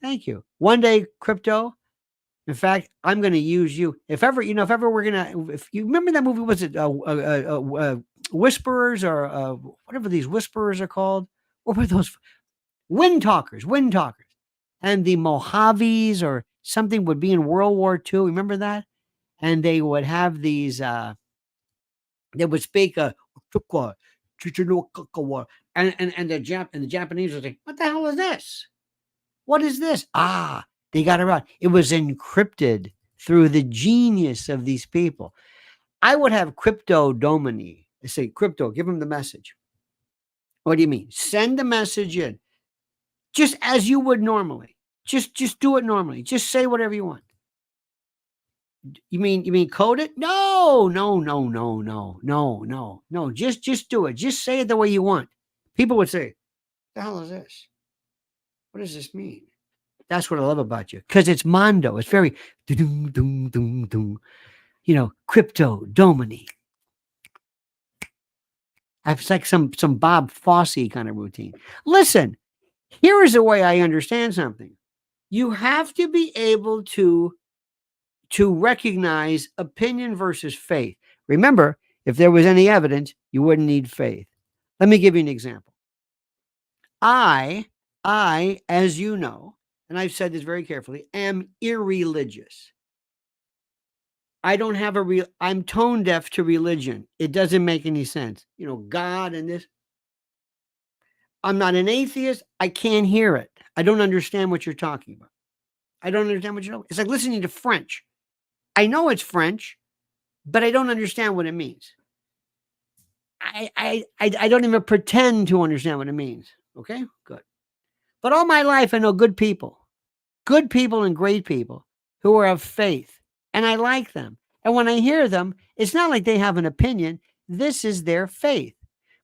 Thank you. One day, Crypto, in fact, I'm going to use you. If ever we're going to, if you remember that movie, was it Whisperers or whatever these Whisperers are called? What were those? Wind Talkers. And the Mojaves or something would be in World War II. Remember that? And they would have these, they would speak, and the Japanese would say, what the hell is this? What is this? Ah, they got it right. It was encrypted through the genius of these people. I would have Crypto Domini. I say, Crypto, give him the message. What do you mean? Send the message in. Just as you would normally. Just do it normally. Just say whatever you want. You mean code it? No. Just do it. Just say it the way you want. People would say, the hell is this? What does this mean? That's what I love about you. Because it's Mondo. It's very Crypto Domini. It's like some Bob Fosse kind of routine. Listen, here is the way I understand something. You have to be able to recognize opinion versus faith. Remember, if there was any evidence, you wouldn't need faith. Let me give you an example. I, as you know, and I've said this very carefully, am irreligious. I don't have I'm tone deaf to religion. It doesn't make any sense. God and this. I'm not an atheist. I can't hear it. I don't understand what you're talking about. I don't understand what you're talking about. It's like listening to French. I know it's French, but I don't understand what it means. I don't even pretend to understand what it means. Okay, good. But all my life, I know good people and great people who are of faith, and I like them. And when I hear them, it's not like they have an opinion. This is their faith.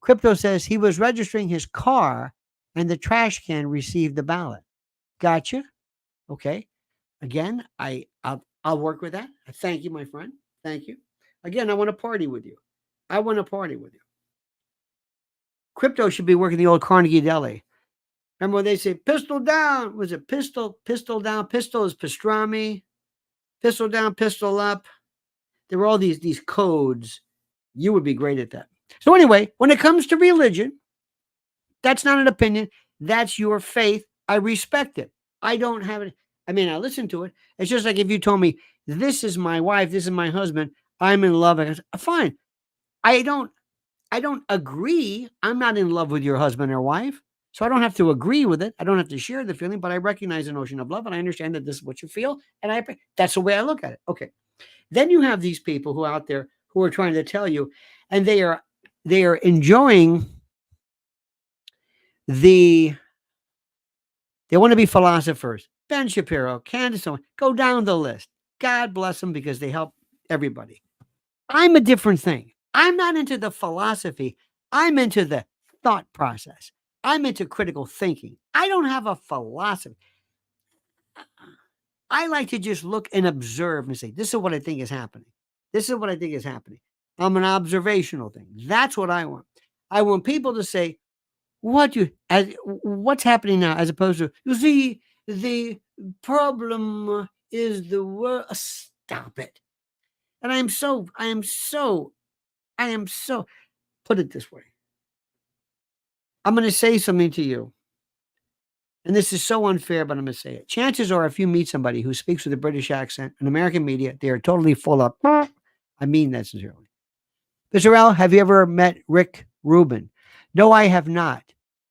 Crypto says he was registering his car and the trash can received the ballot. Gotcha. Okay. Again, I'll work with that. Thank you, my friend. Thank you. Again, I want to party with you. Crypto should be working the old Carnegie Deli. Remember when they say pistol down? Was it pistol down? Pistol is pastrami. Pistol down, pistol up. There were all these codes. You would be great at that. So anyway, when it comes to religion, that's not an opinion. That's your faith. I respect it. I don't have it. I mean, I listen to it. It's just like if you told me, this is my wife, this is my husband, I'm in love. I say, fine. I don't agree. I'm not in love with your husband or wife. So I don't have to agree with it. I don't have to share the feeling, but I recognize the notion of love and I understand that this is what you feel. And that's the way I look at it. Okay. Then you have these people who are out there who are trying to tell you, and they are enjoying they want to be philosophers. Ben Shapiro, Candace Owens, go down the list. God bless them because they help everybody. I'm a different thing. I'm not into the philosophy. I'm into the thought process. I'm into critical thinking. I don't have a philosophy. I like to just look and observe and say, this is what I think is happening. This is what I think is happening. I'm an observational thing. That's what I want. I want people to say, what's happening now as opposed to, you see, the problem is the world. Stop it. And I am so, put it this way. I'm going to say something to you. And this is so unfair, but I'm going to say it. Chances are, if you meet somebody who speaks with a British accent in American media, they are totally full of, I mean that sincerely. Mr. L, have you ever met Rick Rubin? No, I have not.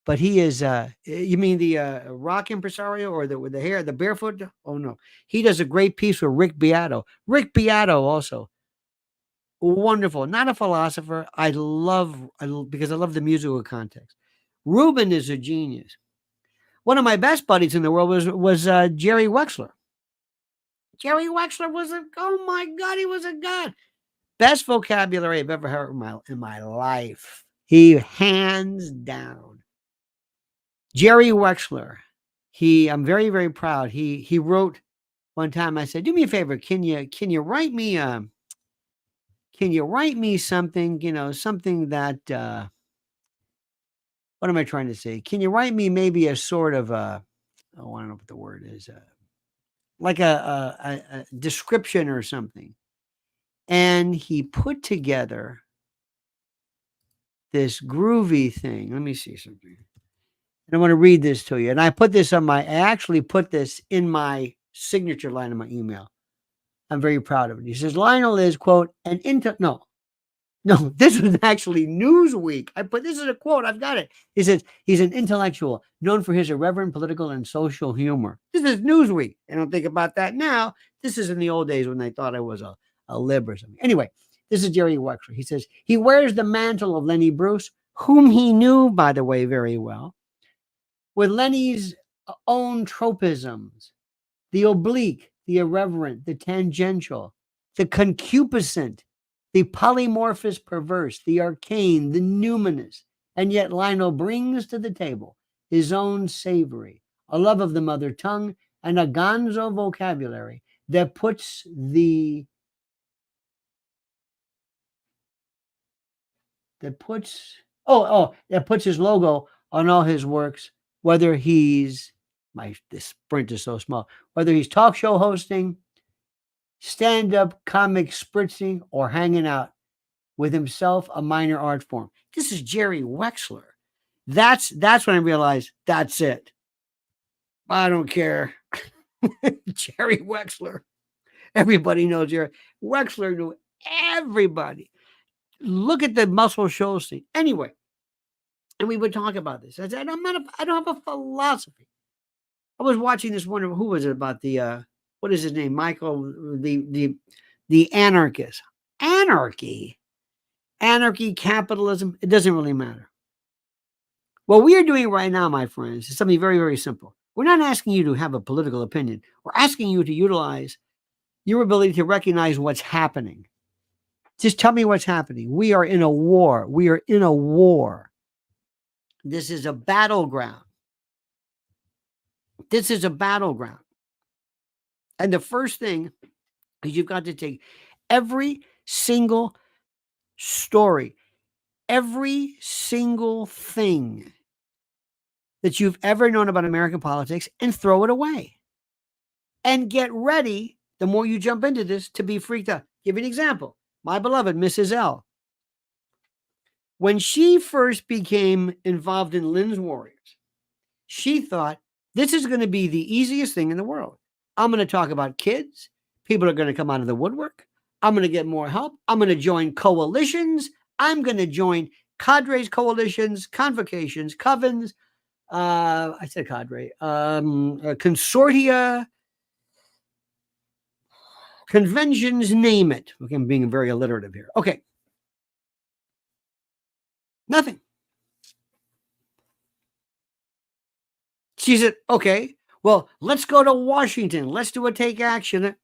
But he is, you mean the rock impresario or with the hair, the barefoot? Oh, no. He does a great piece with Rick Beato. Rick Beato also. Wonderful. Not a philosopher. Because I love the musical context. Rubin is a genius. One of my best buddies in the world was Jerry Wexler. Jerry Wexler was oh my God, he was a god. Best vocabulary I've ever heard in my life. He hands down. Jerry Wexler. I'm very, very proud. He wrote one time. I said, "Do me a favor. Can you write me something? Something that what am I trying to say? Can you write me maybe a sort of I don't know what the word is, like a description or something." And he put together this groovy thing. Let me see something. And I want to read this to you. And I actually put this in my signature line of my email. I'm very proud of it. He says, Lionel is, quote, no, this was actually Newsweek. This is a quote. I've got it. He says, he's an intellectual known for his irreverent political and social humor. This is Newsweek. I don't think about that now. This is in the old days when they thought I was a lib or something. Anyway, this is Jerry Wexler. He says, he wears the mantle of Lenny Bruce, whom he knew, by the way, very well, with Lenny's own tropisms, the oblique, the irreverent, the tangential, the concupiscent, the polymorphous perverse, the arcane, the numinous. And yet Lionel brings to the table his own savory, a love of the mother tongue, and a gonzo vocabulary that puts his logo on all his works, whether this print is so small, whether he's talk show hosting, stand-up comic spritzing, or hanging out with himself, a minor art form. This is Jerry Wexler. That's when I realized that's it. I don't care. Jerry Wexler. Everybody knows Jerry. Wexler knew everybody. Look at the muscle shows thing. Anyway, and we would talk about this. I said, I don't have a philosophy. I was watching this one. Who was it about the what is his name? Michael, the anarchist. Anarchy, capitalism. It doesn't really matter. What we are doing right now, my friends, is something very, very simple. We're not asking you to have a political opinion. We're asking you to utilize your ability to recognize what's happening. Just tell me what's happening. We are in a war. This is a battleground. And the first thing is you've got to take every single story, every single thing that you've ever known about American politics and throw it away. And get ready, the more you jump into this, to be freaked out. Give you an example. My beloved Mrs. L. When she first became involved in Lynn's Warriors, she thought, this is going to be the easiest thing in the world. I'm going to talk about kids. People are going to come out of the woodwork. I'm going to get more help. I'm going to join coalitions. I'm going to join cadres, coalitions, convocations, covens. I said cadre. Consortia, conventions, name it. Okay, I'm being very alliterative here. Okay. Nothing. She said, okay, well, let's go to Washington. Let's do a take action.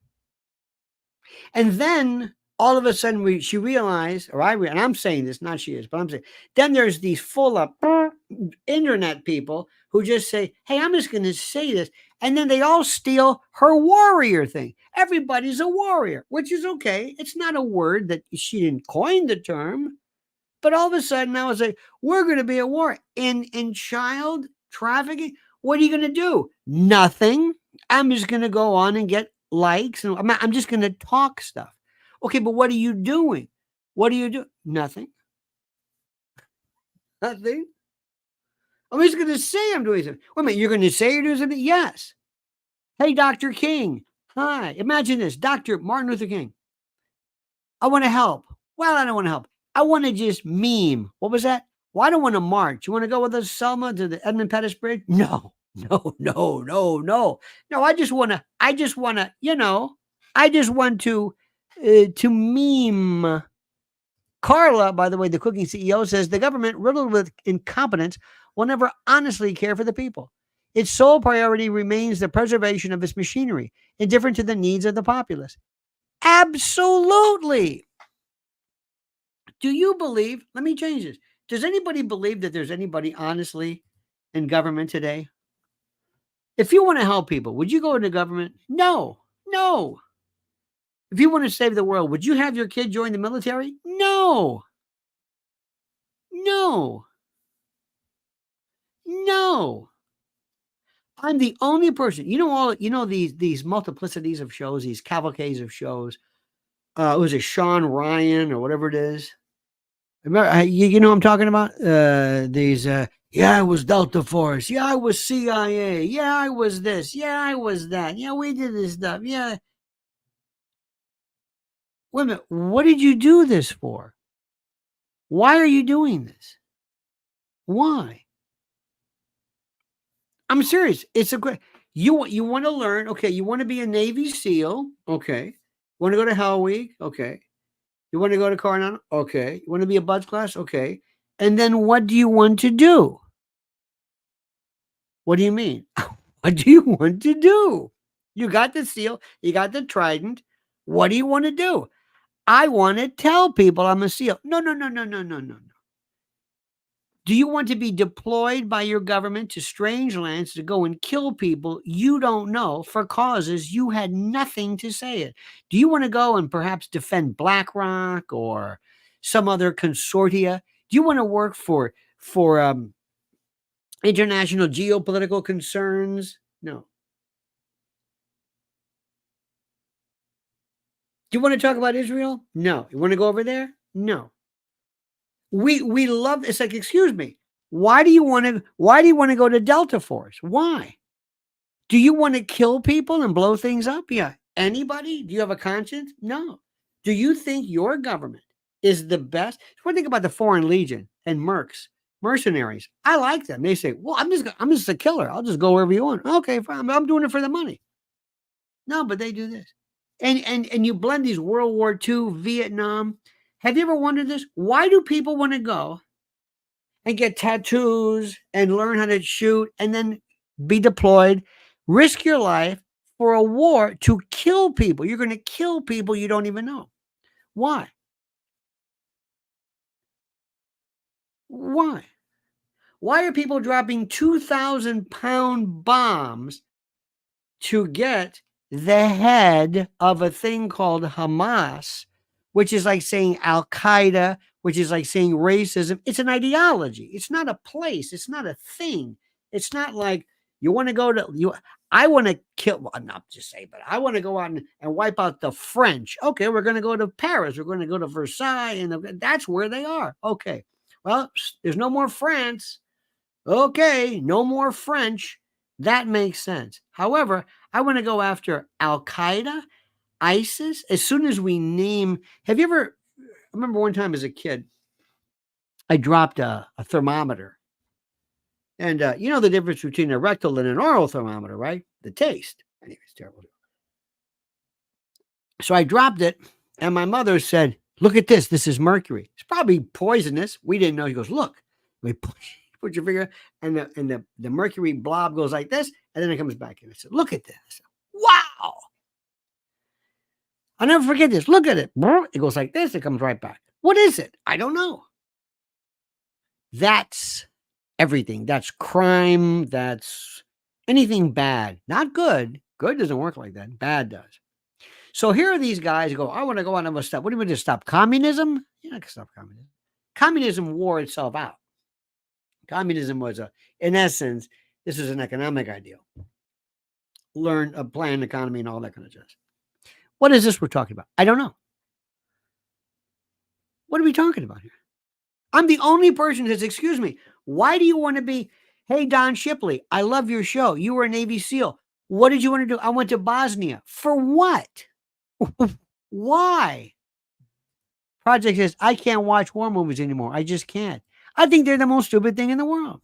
And then all of a sudden she realized, and I'm saying this, not she is, but I'm saying, then there's these full of internet people who just say, hey, I'm just going to say this. And then they all steal her warrior thing. Everybody's a warrior, which is okay. It's not a word that she didn't coin the term. But all of a sudden, I was like, we're going to be at war in child trafficking. What are you going to do? Nothing. I'm just going to go on and get likes, and I'm just going to talk stuff. Okay, but what are you doing? What do you do? Nothing. Nothing. I'm just going to say I'm doing something. Wait a minute, you're going to say you're doing something? Yes. Hey, Dr. King. Hi. Imagine this, Dr. Martin Luther King. I want to help. Well, I don't want to help. I want to just meme. What was that? Well, I don't want to march. You want to go with us, Selma, to the Edmund Pettus Bridge? No. No. No, I just want to, I just want to meme. Carla, by the way, the cooking CEO, says the government, riddled with incompetence, will never honestly care for the people. Its sole priority remains the preservation of its machinery, indifferent to the needs of the populace. Absolutely. Do you believe, let me change this. Does anybody believe that there's anybody honestly in government today? If you want to help people, would you go into government? No. If you want to save the world, would you have your kid join the military? No. I'm the only person. These multiplicities of shows, these cavalcades of shows. It was a Sean Ryan or whatever it is. Remember, you know what I'm talking about? I was Delta Force. Yeah, I was CIA. Yeah, I was this. Yeah, I was that. Yeah, we did this stuff. Yeah. Wait a minute. What did you do this for? Why are you doing this? Why? I'm serious. It's a great. You want to learn. Okay. You want to be a Navy SEAL. Okay. You want to go to Hell Week. Okay. You want to go to Coronado? Okay. You want to be a Buds class? Okay. And then what do you want to do? What do you mean? What do you want to do? You got the SEAL. You got the Trident. What do you want to do? I want to tell people I'm a SEAL. No. Do you want to be deployed by your government to strange lands to go and kill people you don't know for causes you had nothing to say it? Do you want to go and perhaps defend BlackRock or some other consortia? Do you want to work for international geopolitical concerns? No. Do you want to talk about Israel? No. You want to go over there? No. We love, it's like, excuse me, why do you want to go to Delta Force? Why? Do you want to kill people and blow things up? Yeah. Anybody? Do you have a conscience? No. Do you think your government is the best? What do you think about the Foreign Legion and mercenaries? I like them. They say, well, I'm just a killer. I'll just go wherever you want. Okay, fine. I'm doing it for the money. No, but they do this. And you blend these World War II, Vietnam. Have you ever wondered this? Why do people want to go and get tattoos and learn how to shoot and then be deployed, risk your life for a war to kill people? You're going to kill people you don't even know. Why? Why? Why are people dropping 2,000-pound bombs to get the head of a thing called Hamas, which is like saying Al Qaeda, which is like saying racism? It's an ideology. It's not a place. It's not a thing. It's not like you want to go to you. I want to kill. Well, not just say, but I want to go out and wipe out the French. Okay, we're going to go to Paris. We're going to go to Versailles, and that's where they are. Okay, well, there's no more France. Okay, no more French. That makes sense. However, I want to go after Al Qaeda, ISIS. As soon as we name, have you ever? I remember one time as a kid, I dropped a thermometer. And you know the difference between a rectal and an oral thermometer, right? The taste. Anyway, it's terrible. So I dropped it, and my mother said, look at this. This is mercury. It's probably poisonous. We didn't know. He goes, look. We put your finger, and the mercury blob goes like this, and then it comes back in. I said, look at this. I said, wow. I'll never forget this. Look at it. It goes like this. It comes right back. What is it? I don't know. That's everything. That's crime. That's anything bad. Not good. Good doesn't work like that. Bad does. So here are these guys who go, I want to go on and stop. What do you want to stop? Communism? You're not going to stop communism. Communism wore itself out. Communism was in essence, this is an economic ideal. Learn a planned economy and all that kind of jazz. What is this we're talking about? I don't know. What are we talking about here? I'm the only person that says, excuse me, why do you want to be, hey, Don Shipley, I love your show. You were a Navy SEAL. What did you want to do? I went to Bosnia. For what? Why? Project says, I can't watch war movies anymore. I just can't. I think they're the most stupid thing in the world.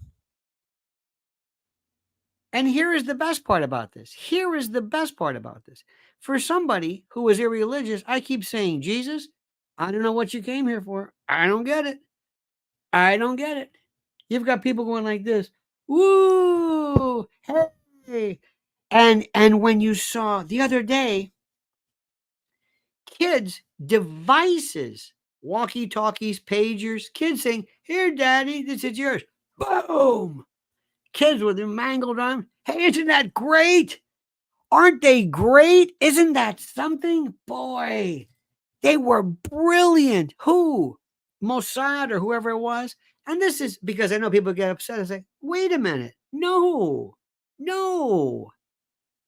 And here is the best part about this. Here is the best part about this. For somebody who is irreligious, I keep saying, Jesus, I don't know what you came here for. I don't get it. I don't get it. You've got people going like this. Woo! Hey! And when you saw the other day, kids, devices, walkie-talkies, pagers, kids saying, here, Daddy, this is yours. Boom! Kids with their mangled arms. Hey, isn't that great? Aren't they great? Isn't that something? Boy, they were brilliant. Who? Mossad or whoever it was. And this is because I know people get upset and say, wait a minute. No.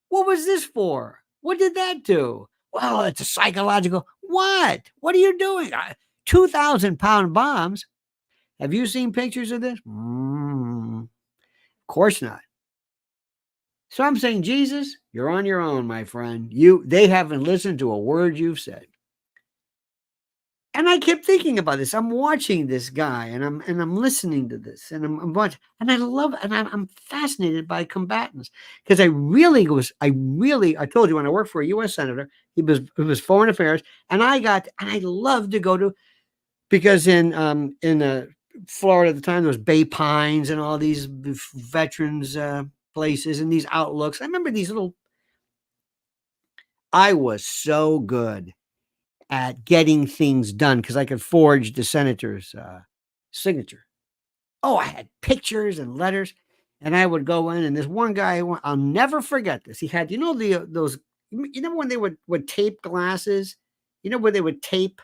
What was this for? What did that do? Well, it's a psychological. What? What are you doing? 2,000-pound bombs. Have you seen pictures of this? Of course not. So I'm saying, Jesus, you're on your own, my friend. They haven't listened to a word you've said. And I kept thinking about this. I'm watching this guy, and I'm listening to this, and I'm watching, and I love, and I'm fascinated by combatants because I told you when I worked for a U.S. senator, it was foreign affairs, and I love to go to, because in Florida at the time there was Bay Pines and all these veterans places and these outlooks. I remember these little. I was so good at getting things done because I could forge the senator's signature. Oh, I had pictures and letters, and I would go in, and this one guy, I'll never forget this. He had, those, when they would tape glasses, where they would tape,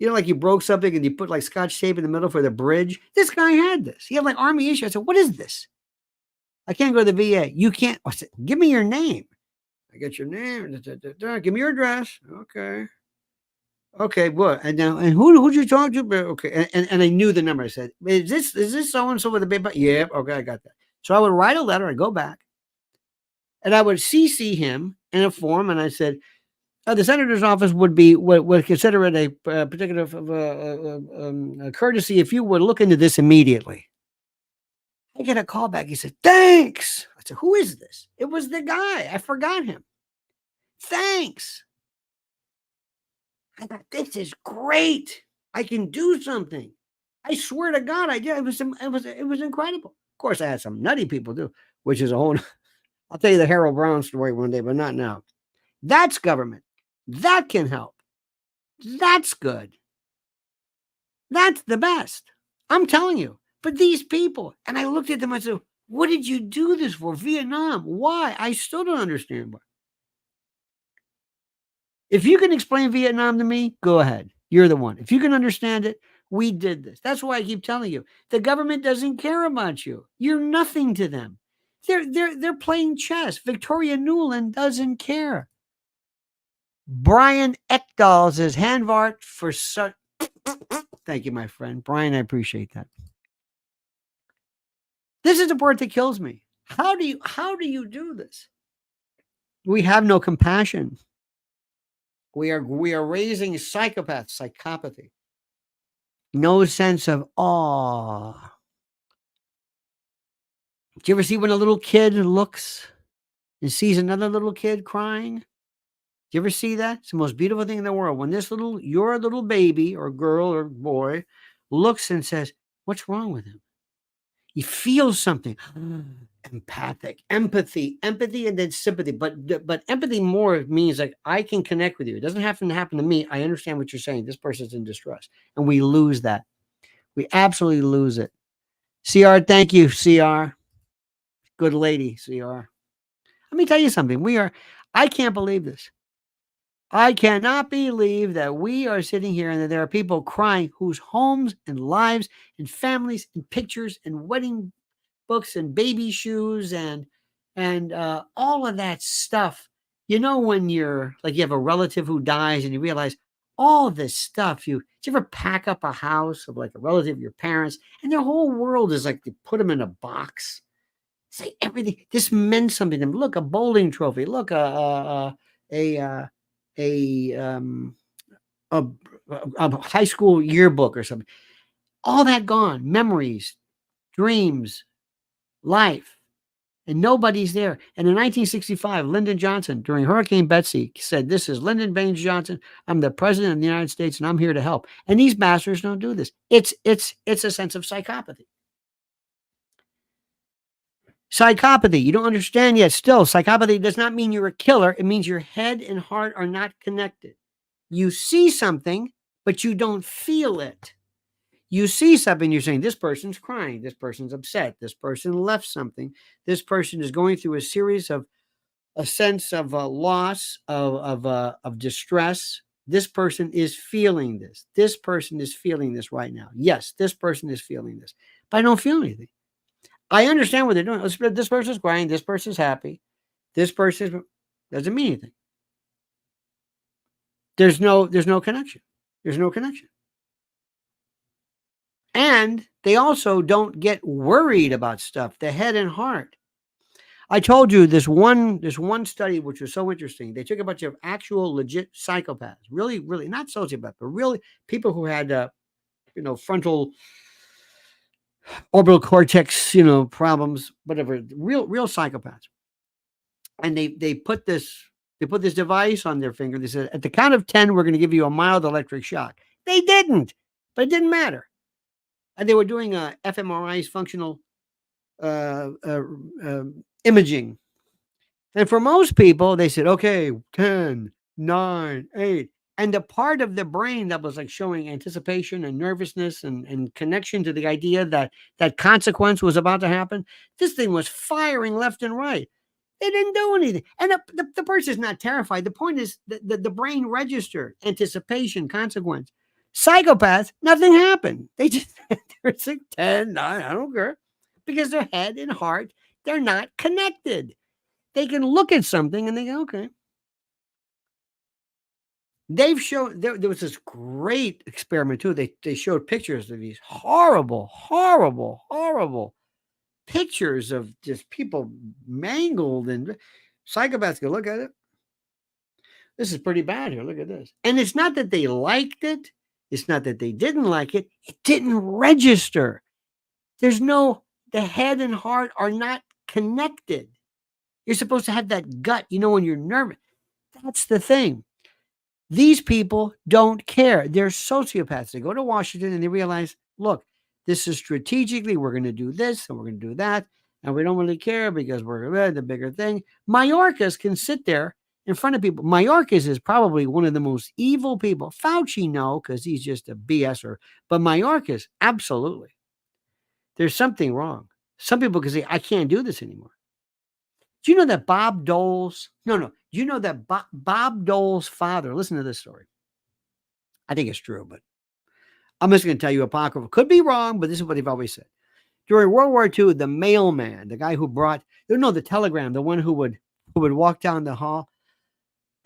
like you broke something and you put like Scotch tape in the middle for the bridge. This guy had this. He had like Army issue. I said, what is this? I can't go to the VA. You can't. I said, give me your name. I get your name. Give me your address. Okay, what? And now, and who'd you talk to? Okay, and I knew the number. I said, is this so and so with a big? Yeah, okay, I got that. So I would write a letter. I go back, and I would CC him in a form, and I said, the senator's office would consider it a particular courtesy if you would look into this immediately. I get a call back. He said, thanks. I said, who is this? It was the guy. I forgot him. Thanks. I thought, this is great. I can do something. I swear to God, I did. It was incredible. Of course, I had some nutty people too, which is a whole. I'll tell you the Harold Brown story one day, but not now. That's government. That can help. That's good. That's the best. I'm telling you. But these people, and I looked at them, I said, what did you do this for? Vietnam. Why? I still don't understand why. If you can explain Vietnam to me, go ahead. You're the one. If you can understand it, we did this. That's why I keep telling you, the government doesn't care about you. You're nothing to them. They're playing chess. Victoria Nuland doesn't care. Brian Ekdahl says, Hanvart for such. Thank you, my friend. Brian, I appreciate that. This is the part that kills me. How do you do this? We have no compassion. We are raising psychopathy. No sense of awe. Do you ever see when a little kid looks and sees another little kid crying? Do you ever see that? It's the most beautiful thing in the world. When your little baby or girl or boy looks and says, what's wrong with him? You feel something. Empathic, empathy, and then sympathy. But empathy more means like I can connect with you. It doesn't have to happen to me. I understand what you're saying. This person's in distress. And we lose that. We absolutely lose it. CR, thank you, CR. Good lady, CR. Let me tell you something. I can't believe this. I cannot believe that we are sitting here and that there are people crying whose homes and lives and families and pictures and wedding books and baby shoes and all of that stuff. You know, when you're like you have a relative who dies and you realize all this stuff. Did you ever pack up a house of like a relative, your parents, and their whole world is like they put them in a box. Say everything. This meant something to them. Look, a bowling trophy. Look, a a um a high school yearbook or something. All that gone. Memories, dreams, life. And nobody's there. And in 1965, Lyndon Johnson, during Hurricane Betsy, said, "This is Lyndon Baines Johnson. I'm the president of the United States, and I'm here to help." And these bastards don't do this. It's a sense of psychopathy. Psychopathy. You don't understand yet. Still, psychopathy does not mean you're a killer. It means your head and heart are not connected. You see something, but you don't feel it. You see something, you're saying, this person's crying, this person's upset, this person left something, this person is going through a series of a sense of loss, of distress. This person is feeling this. This person is feeling this right now. Yes, this person is feeling this, but I don't feel anything. I understand what they're doing. This person's crying, this person's happy, this person doesn't mean anything. There's no connection. There's no connection. And they also don't get worried about stuff, the head and heart. I told you this one study, which was so interesting. They took a bunch of actual legit psychopaths, really, really not sociopaths, but really people who had, frontal orbital cortex, problems, whatever, real psychopaths. And they put this device on their finger. They said, at the count of 10, we're going to give you a mild electric shock. They didn't, but it didn't matter. And they were doing fMRI's functional imaging. And for most people, they said, okay, 10, 9, 8. And the part of the brain that was like showing anticipation and nervousness and connection to the idea that consequence was about to happen, this thing was firing left and right. They didn't do anything. And the person's not terrified. The point is that the brain registered anticipation, consequence. Psychopaths, nothing happened. They just, they're like 10, 9, I don't care. Because their head and heart, they're not connected. They can look at something and they go, okay. They've shown, there was this great experiment too. They showed pictures of these horrible pictures of just people mangled, and psychopaths can look at it. This is pretty bad here. Look at this. And it's not that they liked it. It's not that they didn't like it. It didn't register. The head and heart are not connected. You're supposed to have that gut, when you're nervous. That's the thing. These people don't care. They're sociopaths. They go to Washington and they realize, look, this is strategically, we're going to do this and we're going to do that. And we don't really care because we're the bigger thing. Mayorkas can sit there in front of people. Mayorkas is probably one of the most evil people. Fauci, no, because he's just a BSer. But Mayorkas, absolutely. There's something wrong. Some people can say, I can't do this anymore. Do you know that Bob Dole's father, listen to this story. I think it's true, but I'm just going to tell you apocryphal. Could be wrong, but this is what they've always said. During World War II, the mailman, the guy who brought, the telegram, the one who would walk down the hall,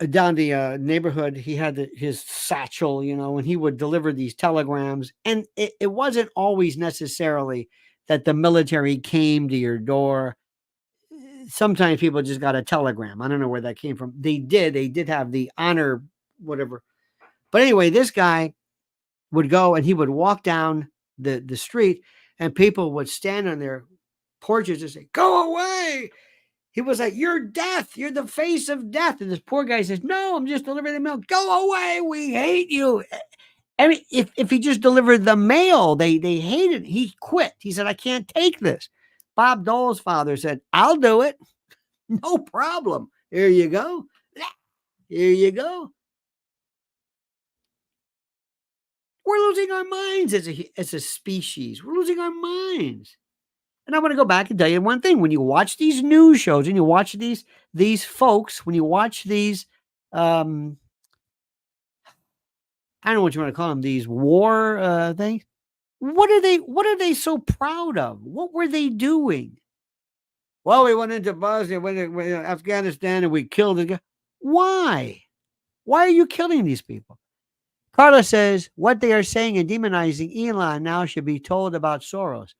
down the neighborhood, he had his satchel, and he would deliver these telegrams. And it wasn't always necessarily that the military came to your door. Sometimes people just got a telegram. I don't know where that came from. They did have the honor, whatever. But anyway, this guy would go and he would walk down the street and people would stand on their porches and say, go away. He was like, you're death. You're the face of death. And this poor guy says, no, I'm just delivering the mail. Go away. We hate you. I mean, if he just delivered the mail, they hated it. He quit. He said, I can't take this. Bob Dole's father said, I'll do it. No problem. Here you go. Here you go. We're losing our minds as a species. We're losing our minds. And I want to go back and tell you one thing. When you watch these news shows and you watch these folks, when you watch these I don't know what you want to call them, these war things. What are they so proud of? What were they doing? Well, we went into Bosnia, went to Afghanistan, and we killed the guy. Why? Why are you killing these people? Carla says what they are saying and demonizing Elon now should be told about Soros.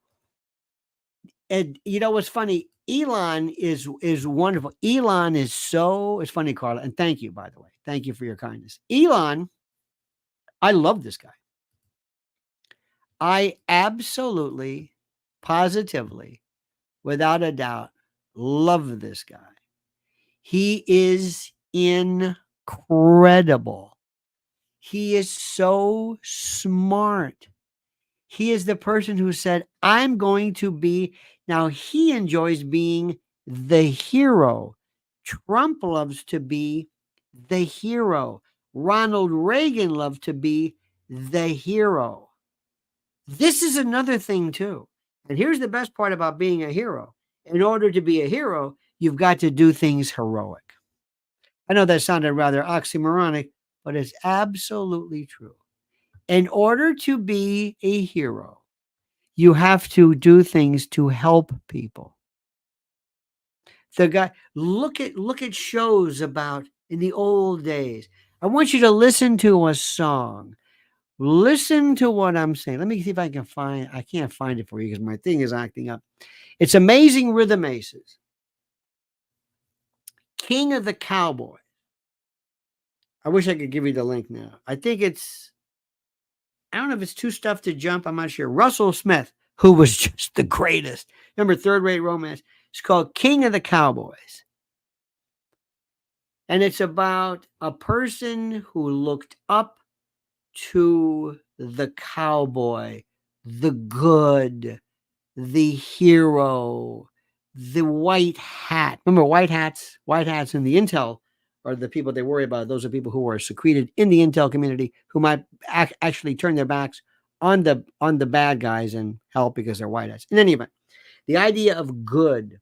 And you know what's funny? Elon is wonderful. Elon is so, it's funny, Carla. And thank you, by the way. Thank you for your kindness. Elon, I love this guy. I absolutely, positively, without a doubt, love this guy. He is incredible. He is so smart. He is the person who said, I'm going to be, now he enjoys being the hero. Trump loves to be the hero. Ronald Reagan loved to be the hero. This is another thing too. And here's the best part about being a hero. In order to be a hero, you've got to do things heroic. I know that sounded rather oxymoronic, but it's absolutely true. In order to be a hero, you have to do things to help people. The guy, look at shows about in the old days. I want you to listen to a song. Listen to what I'm saying. Let me see if I can find, I can't find it for you because my thing is acting up. It's Amazing Rhythm Aces. King of the Cowboy. I wish I could give you the link now. I think it's, I don't know if it's Too Stuff to Jump. I'm not sure. Russell Smith, who was just the greatest. Remember Third Rate Romance? It's called King of the Cowboys. And it's about a person who looked up to the cowboy, the good, the hero, the white hat. Remember white hats? White hats in the intel are the people they worry about. Those are people who are secreted in the intel community who might actually turn their backs on the bad guys and help because they're white hats. In any event, the idea of good,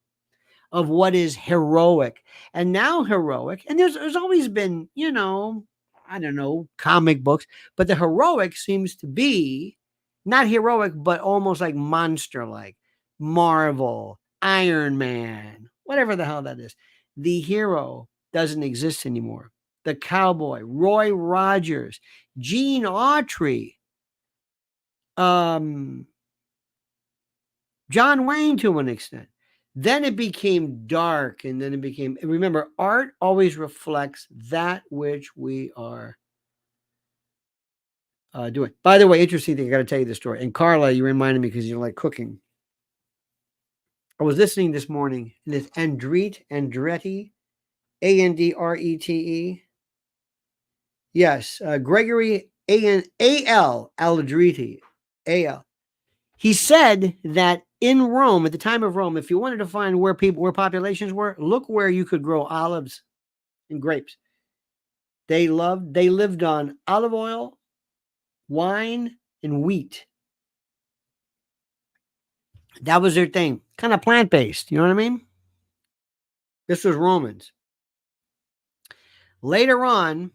of what is heroic, and now heroic, and there's always been, you know, I don't know, comic books, but the heroic seems to be not heroic, but almost like monster-like. Marvel, Iron Man, whatever the hell that is. The hero doesn't exist anymore. The cowboy, Roy Rogers, Gene Autry, John Wayne to an extent. Then it became dark, and then it became, remember, art always reflects that which we are doing. By the way, interesting thing, I got to tell you the story. And Carla, you reminded me because you like cooking. I was listening this morning, and it's Andretti, Andrete. Yes, Gregory A.L. Aldrete, A.L. He said that in Rome, at the time of Rome, if you wanted to find where populations were, look where you could grow olives and grapes. They lived on olive oil, wine, and wheat. That was their thing. Kind of plant-based, you know what I mean? This was Romans. Later on,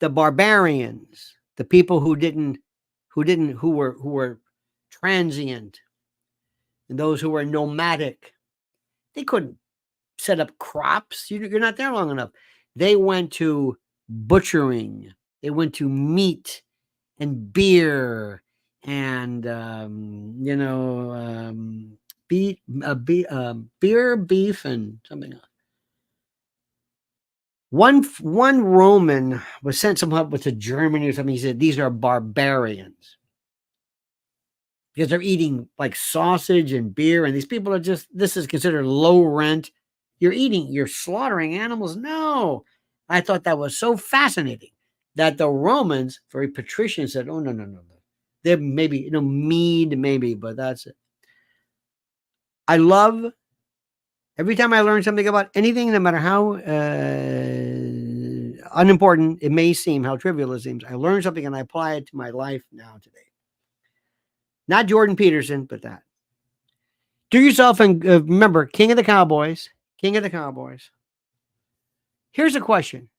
the barbarians, the people who were transient, and those who were nomadic, they couldn't set up crops. You're not there long enough. They went to butchering. They went to meat and beer and beer, beef, and something else. One Roman was sent somehow to Germany or something. He said, these are barbarians. Because they're eating like sausage and beer, and these people are just, this is considered low rent. You're slaughtering animals. No. I thought that was so fascinating that the Romans, very patrician, said, oh, no. There maybe, mead, maybe, but that's it. I love, every time I learn something about anything, no matter how unimportant it may seem, how trivial it seems, I learn something and I apply it to my life now today. Not Jordan Peterson, but that. Do yourself, and remember, King of the Cowboys. King of the Cowboys. Here's a question.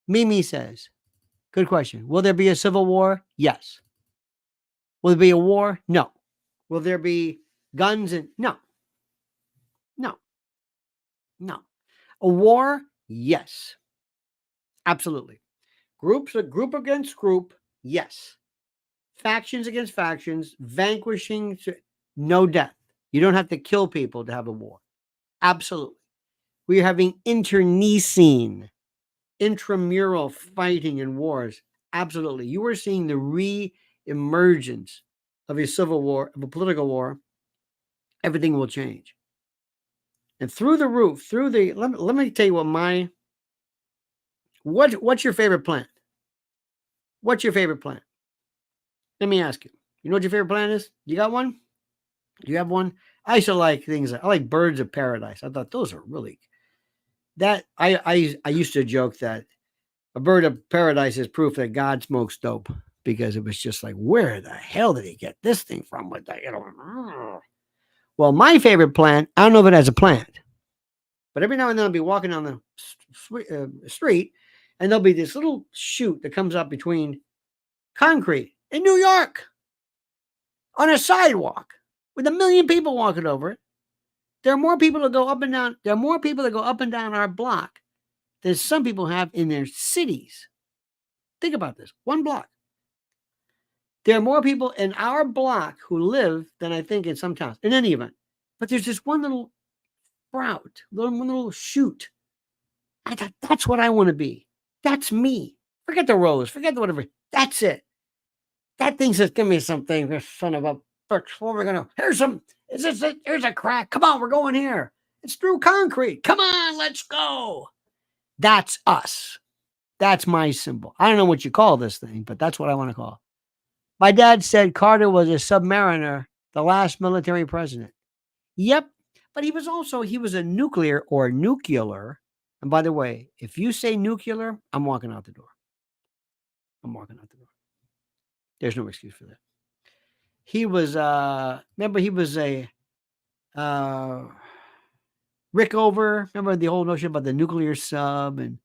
Mimi says, good question. Will there be a civil war? Yes. Will there be a war? No. Will there be guns? No. No. No. A war? Yes. Absolutely. Group against group? Yes. Factions against factions, vanquishing, no death. You don't have to kill people to have a war. Absolutely. We are having internecine, intramural fighting and wars. Absolutely. You are seeing the re-emergence of a civil war, of a political war. Everything will change. And through the roof, let me tell you what's your favorite plant? What's your favorite plant? Let me ask you. You know what your favorite plant is? You got one? Do you have one? I used to like I like birds of paradise. I thought those are really I used to joke that a bird of paradise is proof that God smokes dope, because it was just like, where the hell did he get this thing from with that? Well, my favorite plant, I don't know if it has a plant, but every now and then I'll be walking on the street and there'll be this little shoot that comes up between concrete in New York on a sidewalk with 1 million people walking over it. There are more people that go up and down. There are more people that go up and down our block than some people have in their cities. Think about this. One block. There are more people in our block who live than I think in some towns, in any event. But there's just one little sprout, one little shoot. I thought, that's what I want to be. That's me. Forget the rose. Forget the whatever. That's it. That thing says, give me something, this son of a bitch. What are we going to, here's a crack. Come on, we're going here. It's through concrete. Come on, let's go. That's us. That's my symbol. I don't know what you call this thing, but that's what I want to call it. My dad said Carter was a submariner, the last military president. Yep. But he was a nuclear. And by the way, if you say nuclear, I'm walking out the door. There's no excuse for that. He was, remember he was a Rickover. Remember the whole notion about the nuclear sub? And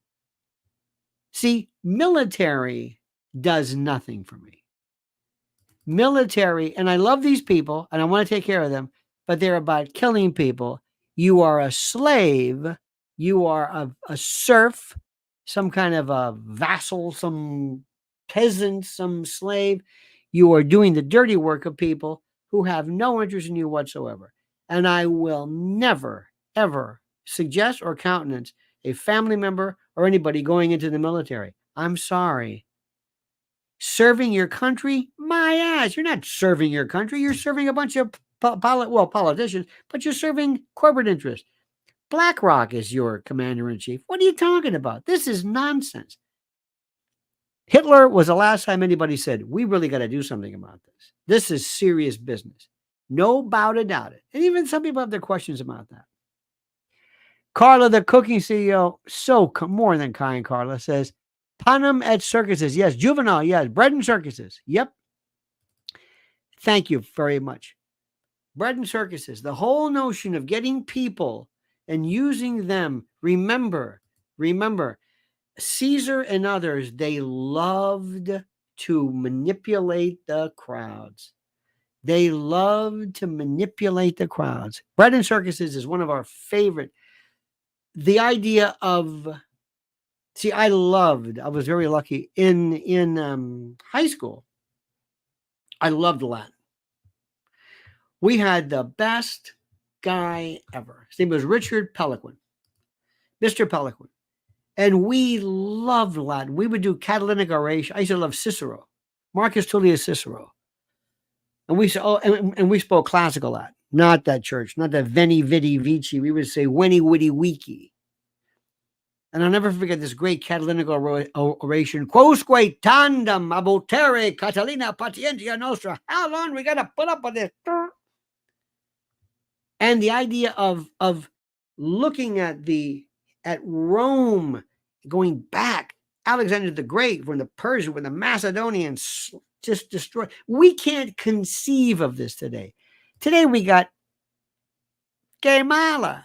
see, military does nothing for me. Military, and I love these people and I want to take care of them, but they're about killing people. You are a slave. You are a serf, some kind of a vassal, some peasant, some slave. You are doing the dirty work of people who have no interest in you whatsoever. And I will never, ever suggest or countenance a family member or anybody going into the military. I'm sorry. Serving your country? My ass. You're not serving your country. You're serving a bunch of politicians, but you're serving corporate interests. BlackRock is your commander-in-chief. What are you talking about? This is nonsense. Hitler was the last time anybody said, we really got to do something about this. This is serious business. No doubt about it. And even some people have their questions about that. Carla, the cooking CEO, so more than kind, Carla, says, Panem et circuses. Yes. Juvenile. Yes. Bread and circuses. Yep. Thank you very much. Bread and circuses. The whole notion of getting people and using them. Remember, Caesar and others, they loved to manipulate the crowds. Bread and circuses is one of our favorite. The idea of, I was very lucky in high school. I loved Latin. We had the best guy ever. His name was Richard Peliquin, Mr. Peliquin. And we loved Latin. We would do Catalanic oration. I used to love Cicero, Marcus Tullius Cicero. And we spoke classical Latin, not that church, not that veni vidi vici. We would say weni witty wiki. And I'll never forget this great Catalanic oration. Quosque tandem aboltere Catalina patientia nostra. How long we got to put up with this? And the idea of looking at Rome, going back, Alexander the Great, when the Persians, when the Macedonians just destroyed. We can't conceive of this today. Today we got Gemala,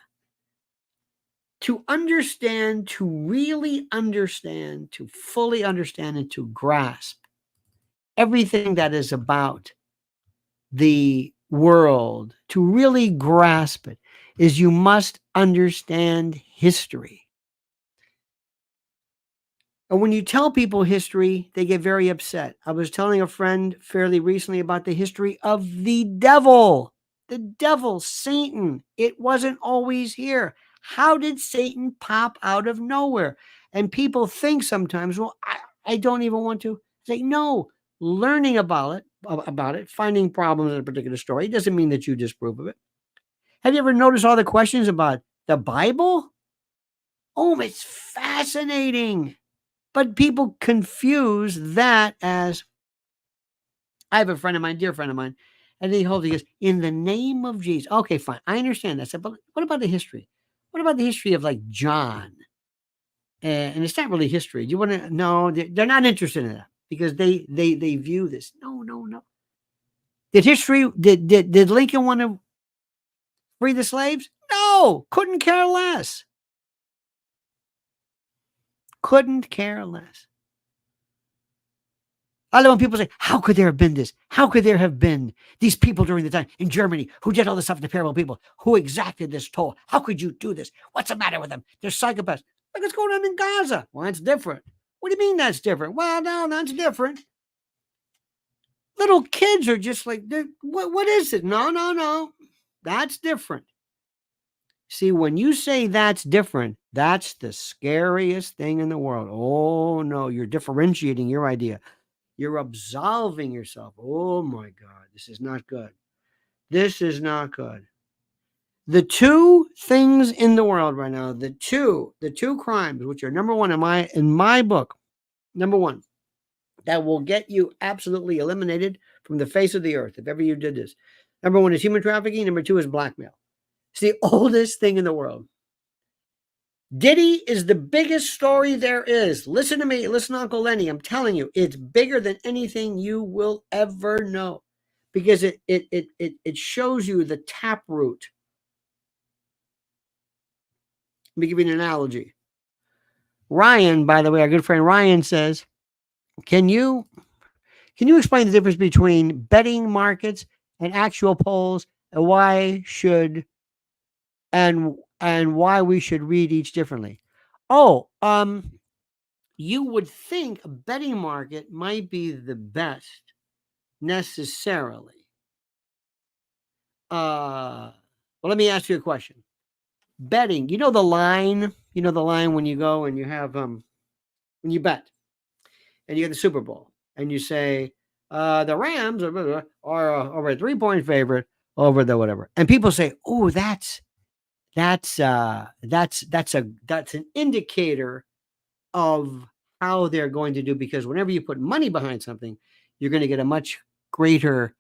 to understand, to really understand, to fully understand, and to grasp everything that is about the world, to really grasp it, is you must understand history. And when you tell people history, they get very upset. I was telling a friend fairly recently about the history of the devil. The devil, Satan. It wasn't always here. How did Satan pop out of nowhere? And people think sometimes, well, I don't even want to say no. Learning about it, finding problems in a particular story doesn't mean that you disprove of it. Have you ever noticed all the questions about the Bible? Oh, it's fascinating. But people confuse that as, I have a friend of mine, dear friend of mine, and he goes, in the name of Jesus. Okay, fine. I understand that. I said, but what about the history? What about the history of like John? And it's not really history. Do you want to? No, they're not interested in that because they view this. No. Did Lincoln want to free the slaves? No, couldn't care less. Couldn't care less. I love when people say, how could there have been this? How could there have been these people during the time in Germany who did all this stuff to terrible people, who exacted this toll? How could you do this? What's the matter with them? They're psychopaths. Look what's going on in Gaza. Well, that's different. What do you mean that's different? Well, no, that's different. Little kids are just like, what is it? No. That's different. See, when you say that's different, that's the scariest thing in the world. Oh, no, you're differentiating your idea. You're absolving yourself. Oh, my God, this is not good. This is not good. The two things in the world right now, the two crimes, which are number one in my book, number one, that will get you absolutely eliminated from the face of the earth if ever you did this. Number one is human trafficking. Number two is blackmail. It's the oldest thing in the world. Diddy is the biggest story there is. Listen to me. Listen to Uncle Lenny. I'm telling you, it's bigger than anything you will ever know because it shows you the taproot. Let me give you an analogy. Ryan, by the way, our good friend Ryan says, can you explain the difference between betting markets and actual polls and why we should read each differently? Oh, you would think a betting market might be the best necessarily. Well, let me ask you a question. Betting, you know the line when you go and you have when you bet and you get the Super Bowl and you say the Rams are over a 3-point favorite over the whatever, and people say, oh, that's an indicator of how they're going to do, because whenever you put money behind something, you're going to get a much greater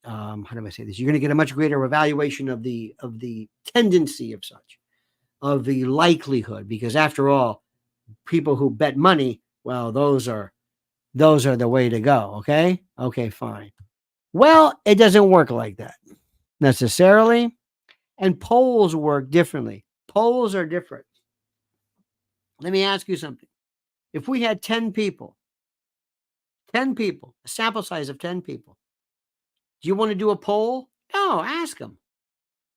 how do I say this? You're going to get a much greater evaluation of the tendency of such, of the likelihood, because after all, people who bet money, well, those are the way to go. Okay, fine. Well, it doesn't work like that necessarily, and polls work differently. Polls are different. Let me ask you something. If we had 10 people, a sample size of 10 people, do you want to do a poll? No, ask them.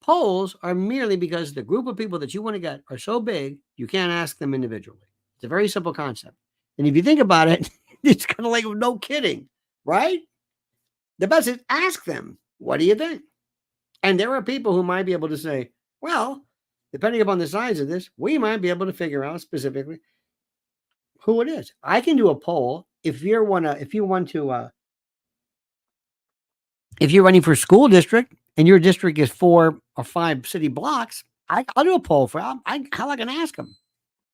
Polls are merely because the group of people that you want to get are so big, you can't ask them individually. It's a very simple concept. And if you think about it, it's kind of like no kidding, right? The best is ask them, what do you think? And there are people who might be able to say, well, depending upon the size of this, we might be able to figure out specifically who it is. I can do a poll if you're running for school district and your district is 4 or 5 city blocks. I'll do a poll for how I can ask them.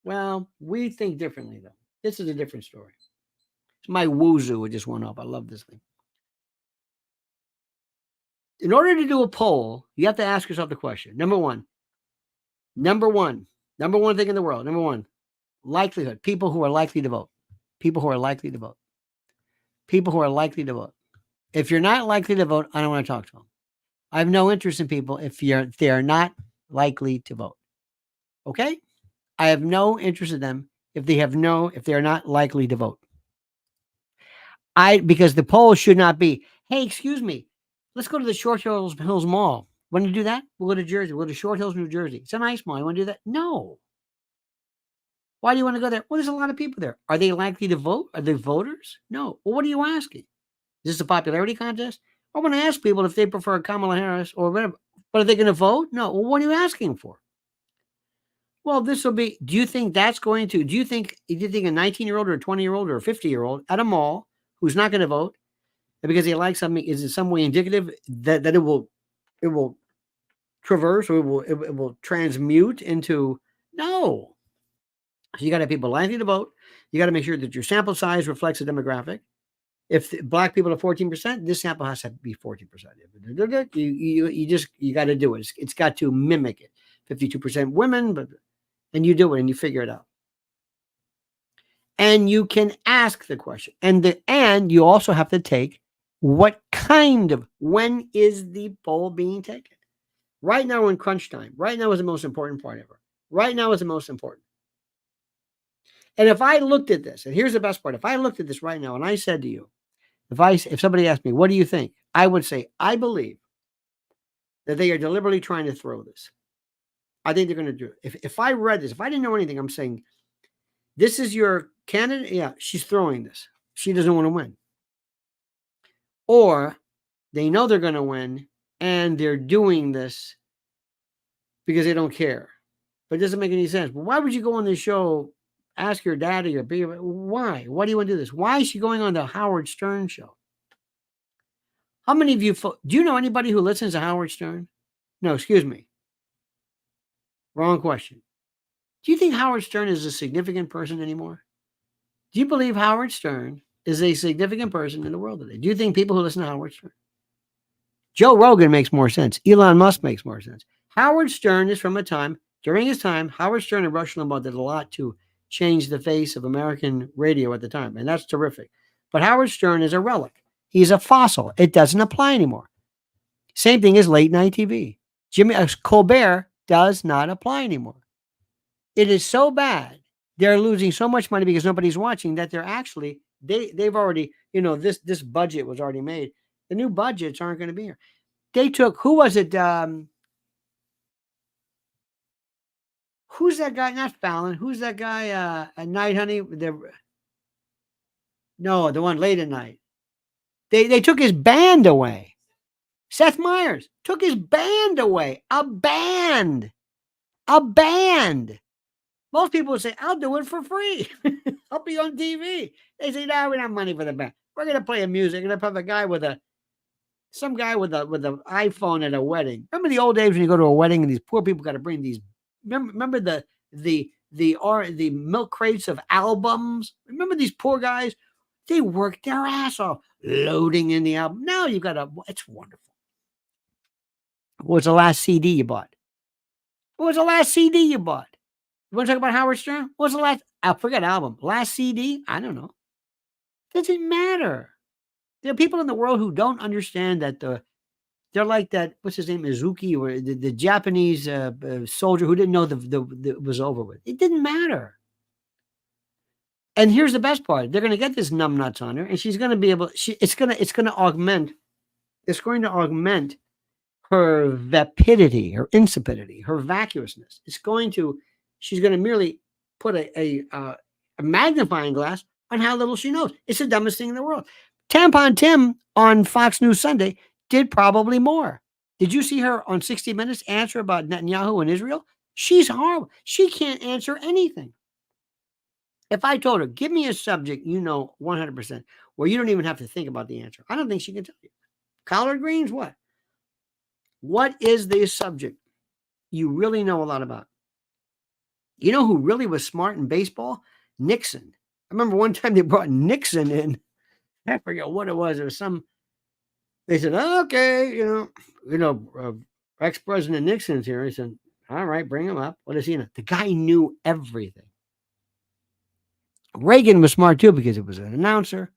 Well, we think differently though. This is a different story. It's my woozy it just went up. I love this thing. In order to do a poll, you have to ask yourself the question. Number one thing in the world. Number one, likelihood. People who are likely to vote. If you're not likely to vote, I don't want to talk to them. I have no interest in people if they are not likely to vote. Okay? I have no interest in them if they are not likely to vote. Because the poll should not be, hey, excuse me, let's go to the Short Hills Mall. Want to do that? We'll go to Jersey. We'll go to Short Hills, New Jersey. It's a nice mall. You want to do that? No. Why do you want to go there? Well, there's a lot of people there. Are they likely to vote? Are they voters? No. Well, what are you asking? Is this a popularity contest? I want to ask people if they prefer Kamala Harris or whatever. But are they going to vote? No. Well, what are you asking for? Well, this will be, do you think a 19-year-old or a 20-year-old or a 50-year-old at a mall who's not going to vote because they like something is in some way indicative that it will traverse or it will transmute into? No. So you got to have people likely to vote. You got to make sure that your sample size reflects the demographic. If black people are 14%, this sample has to be 14%. You got to do it. It's got to mimic it. 52% women, and you do it and you figure it out. And you can ask the question. And you also have to take when is the poll being taken? Right now we're in crunch time. Right now is the most important part ever. Right now is the most important. And if I looked at this, and here's the best part, if I looked at this right now and I said to you, if somebody asked me, what do you think? I would say, I believe that they are deliberately trying to throw this. I think they're going to do it. If I read this, if I didn't know anything, I'm saying, this is your candidate? Yeah, she's throwing this. She doesn't want to win. Or they know they're going to win and they're doing this because they don't care. But it doesn't make any sense. But why would you go on this show, ask your dad or your baby, why? Why do you want to do this? Why is she going on the Howard Stern show? How many of you, do you know anybody who listens to Howard Stern? No, excuse me. Wrong question. Do you think Howard Stern is a significant person anymore? Do you believe Howard Stern is a significant person in the world today? Do you think people who listen to Howard Stern? Joe Rogan makes more sense. Elon Musk makes more sense. Howard Stern is from a time, during his time, Howard Stern and Rush Limbaugh did a lot to change the face of American radio at the time, and that's terrific. But Howard Stern is a relic. He's a fossil. It doesn't apply anymore. Same thing as late night TV. Colbert does not apply anymore. It is so bad. They're losing so much money because nobody's watching that they're actually, they've already, this budget was already made. The new budgets aren't going to be here. They took, who was it? Who's that guy? Not Fallon. Who's that guy? Night Honey? No, the one late at night. They took his band away. Seth Meyers took his band away. A band. Most people would say, I'll do it for free. I'll be on TV. They say, no, we don't have money for the band. We're going to play a music. We're going to have a guy some guy with an iPhone at a wedding. Remember the old days when you go to a wedding and these poor people got to bring these, remember the milk crates of albums? Remember these poor guys? They worked their ass off loading in the album. Now you got it's wonderful. What was the last CD you bought? You want to talk about Howard Stern? What was the last, forget album, last CD? I don't know. Doesn't matter. There are people in the world who don't understand that they're like that, what's his name, Izuki, or the Japanese soldier who didn't know the was over with. It didn't matter. And here's the best part. They're going to get this numbnuts on her, and she's going to be able, it's going to augment her vapidity, her insipidity, her vacuousness. She's going to merely put a magnifying glass on how little she knows. It's the dumbest thing in the world. Tampon Tim on Fox News Sunday did probably more. Did you see her on 60 Minutes answer about Netanyahu and Israel? She's horrible. She can't answer anything. If I told her, give me a subject 100%, where you don't even have to think about the answer, I don't think she can tell you. Collard greens, what? What is the subject you really know a lot about? You know who really was smart in baseball? Nixon. I remember one time they brought Nixon in. I forget what it was. It was they said, okay, ex-President Nixon's here. He said, all right, bring him up. What does he know? The guy knew everything. Reagan was smart too because it was an announcer.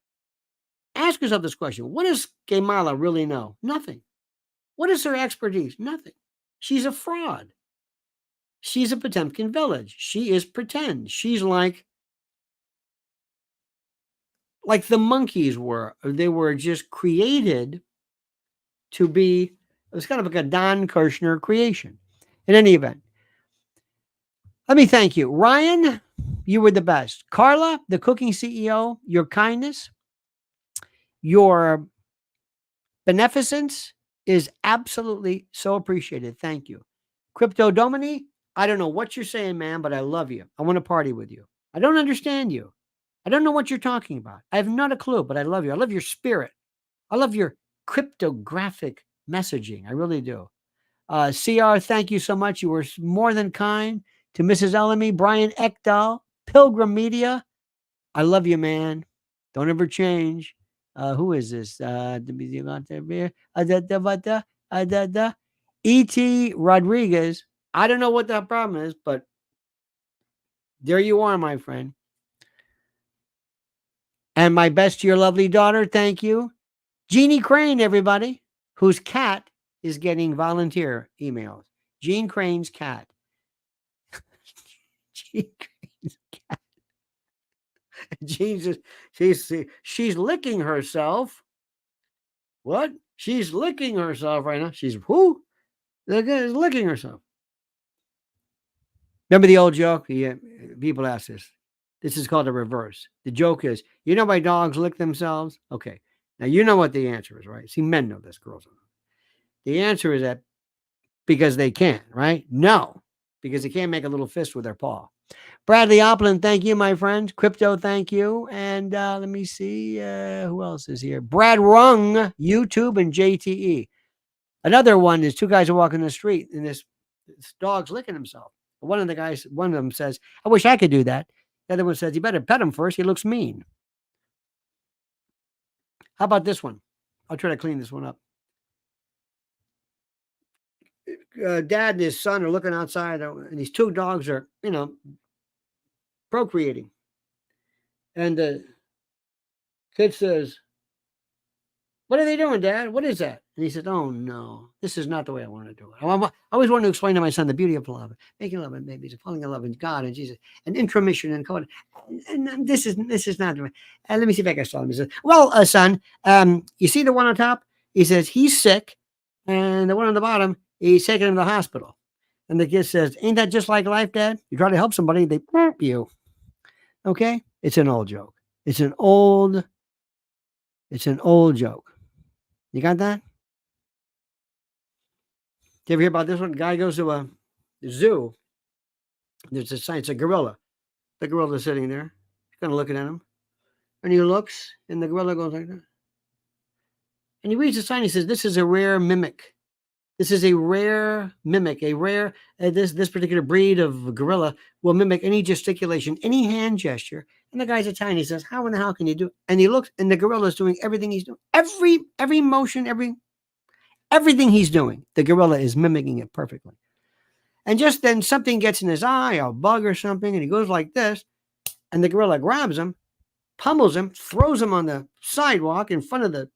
Ask yourself this question. What does Kamala really know? Nothing. What is her expertise? Nothing. She's a fraud. She's a Potemkin village. She is pretend. She's like the monkeys were. They were just created to be, it was kind of like a Don Kirshner creation. In any event, let me thank you. Ryan, you were the best. Carla, the cooking CEO, your kindness, your beneficence is absolutely so appreciated. Thank you. Crypto Domini, I don't know what you're saying, man, but I love you. I want to party with you. I don't understand you. I don't know what you're talking about. I have not a clue, but I love you. I love your spirit. I love your cryptographic messaging. I really do. CR, thank you so much. You were more than kind to Mrs. Ellamy, Brian Ekdahl, Pilgrim Media. I love you, man. Don't ever change. Who is this? E.T. Rodriguez. I don't know what that problem is, but there you are, my friend. And my best to your lovely daughter. Thank you. Jeannie Crane, everybody, whose cat is getting volunteer emails. Jean Crane's cat. Jean Crane's cat. Jesus, she's licking herself. What? She's licking herself right now. She's who? Is licking herself. Remember the old joke? Yeah, people ask this. This is called a reverse. The joke is, you know why dogs lick themselves? Okay. Now you know what the answer is, right? See, men know this, girls don't know. The answer is that because they can, right? No, because they can't make a little fist with their paw. Bradley Opland, thank you, my friend. Crypto, thank you. And let me see who else is here. Brad Rung, YouTube, and JTE. Another one is two guys are walking the street, and this dog's licking himself. One of them says, I wish I could do that. The other one says, you better pet him first. He looks mean. How about this one? I'll try to clean this one up. Dad and his son are looking outside, and these two dogs are, procreating. And the kid says, what are they doing, Dad? What is that? And he said, oh, no, this is not the way I want to do it. I always wanted to explain to my son the beauty of love, making love and babies, falling in love in God and Jesus, and intromission and code. And this is not the way. And let me see if I can solve him. He says, well, son, you see the one on top? He says, he's sick. And the one on the bottom, he's taking him to the hospital. And the kid says, ain't that just like life, Dad? You try to help somebody, they burp you. Okay? It's an old joke. It's an old joke. You got that? Did you ever hear about this one? Guy goes to a zoo. There's a sign. It's a gorilla. The gorilla's sitting there. He's kind of looking at him. And he looks, and the gorilla goes like that. And he reads the sign. He says, this is a rare mimic. This is a rare mimic. This particular breed of gorilla will mimic any gesticulation, any hand gesture. And the guy's Italian. He says, how in the hell can you do it? And he looks, and the gorilla's doing everything he's doing. Every motion, everything he's doing, the gorilla is mimicking it perfectly. And just then something gets in his eye, a bug or something, and he goes like this, and the gorilla grabs him, pummels him, throws him on the sidewalk in front of the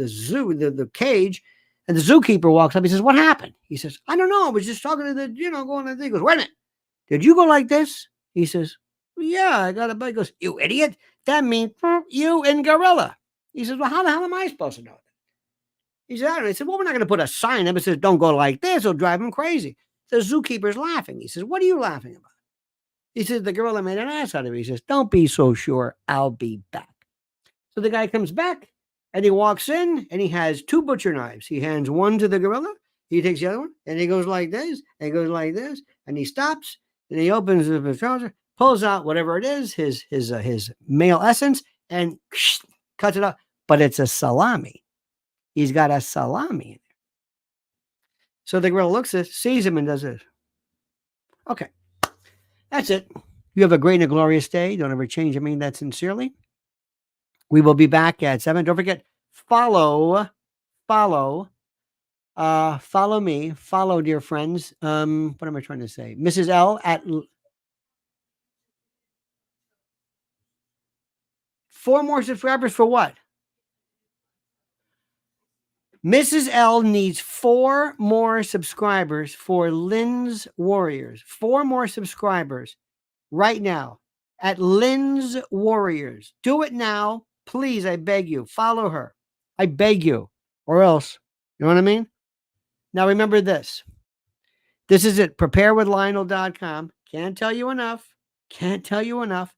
zoo, the cage, and the zookeeper walks up. He says, what happened? He says, I don't know. I was just talking to going to the thing. He goes, wait a minute. Did you go like this? He says, yeah, I got a bug. He goes, you idiot. That means you and gorilla. He says, well, how the hell am I supposed to know that? He said, I don't know. He said, well, we're not going to put a sign up that says, don't go like this. It'll drive him crazy. The zookeeper's laughing. He says, what are you laughing about? He says, the gorilla made an ass out of it. He says, don't be so sure. I'll be back. So the guy comes back and he walks in and he has two butcher knives. He hands one to the gorilla. He takes the other one and he goes like this and goes like this and he stops and he opens his trouser, pulls out whatever it is, his male essence, and cuts it up. But it's a salami. He's got a salami in there. So the gorilla looks at it, sees him, and does this. Okay. That's it. You have a great and a glorious day. Don't ever change. I mean that sincerely. We will be back at 7. Don't forget, follow me. Follow, dear friends. What am I trying to say? Mrs. L at 4 more subscribers for what? Mrs. L needs 4 more subscribers for Lynn's Warriors. 4 more subscribers right now at Lynn's Warriors. Do it now. Please, I beg you. Follow her. I beg you. Or else. You know what I mean? Now remember this. This is it. Preparewithlionel.com. Can't tell you enough. Can't tell you enough.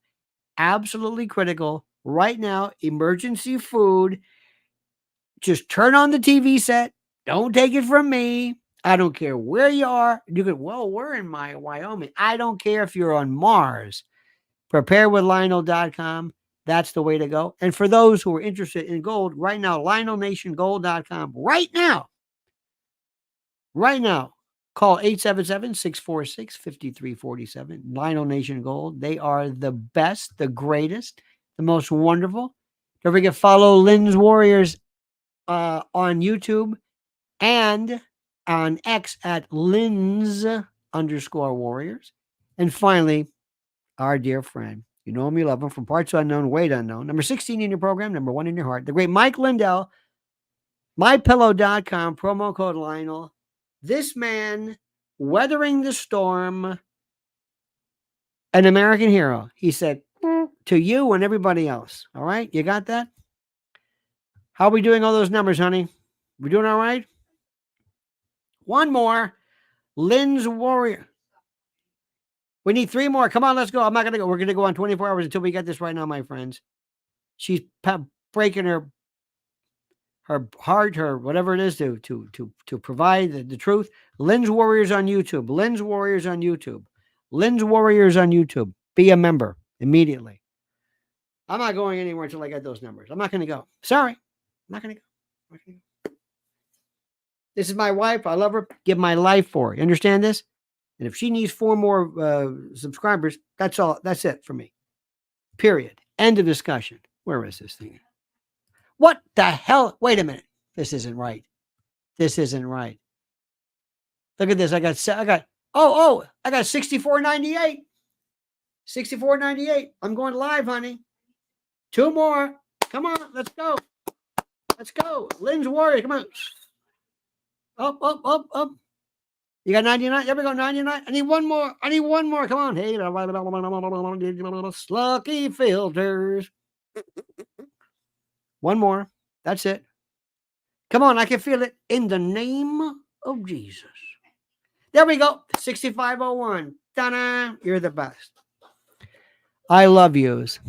Absolutely critical. Right now, emergency food. Just turn on the TV set. Don't take it from me. I don't care where you are. You could, well, we're in Wyoming. I don't care if you're on Mars. Preparewithlionel.com. That's the way to go. And for those who are interested in gold, right now, LionelNationGold.com. Right now, call 877-646-5347. Lionel Nation Gold. They are the best, the greatest, the most wonderful. Don't forget, follow Lynn's Warriors on YouTube and on X at Lynn's_Warriors. And finally, our dear friend, you know him, you love him, from parts unknown, weight unknown, number 16 in your program, number 1 in your heart, the great Mike Lindell, MyPillow.com, promo code Lionel. This man, weathering the storm, an American hero. He said, to you and everybody else. All right? You got that? How are we doing all those numbers, honey? We doing all right? One more. Lynn's Warrior. We need 3 more. Come on, let's go. I'm not going to go. We're going to go on 24 hours until we get this right now, my friends. She's breaking her heart, her whatever it is to provide the truth. Lynn's Warriors on YouTube. Lynn's Warriors on YouTube. Lynn's Warriors on YouTube. Be a member immediately. I'm not going anywhere until I get those numbers. I'm not going to go. Sorry. I'm not going to go. This is my wife. I love her. Give my life for her. You understand this? And if she needs 4 more subscribers, that's all. That's it for me. Period. End of discussion. Where is this thing? What the hell? Wait a minute. This isn't right. This isn't right. Look at this. I got 64.98. 64.98. I'm going live, honey. 2 more. Come on. Let's go. Let's go. Lynn's Warrior. Come on. Up. You got 99? There we go, 99. I need 1 more. Come on. Hey, Slucky filters. 1 more. That's it. Come on, I can feel it. In the name of Jesus. There we go. 6501. Ta-da. You're the best. I love yous.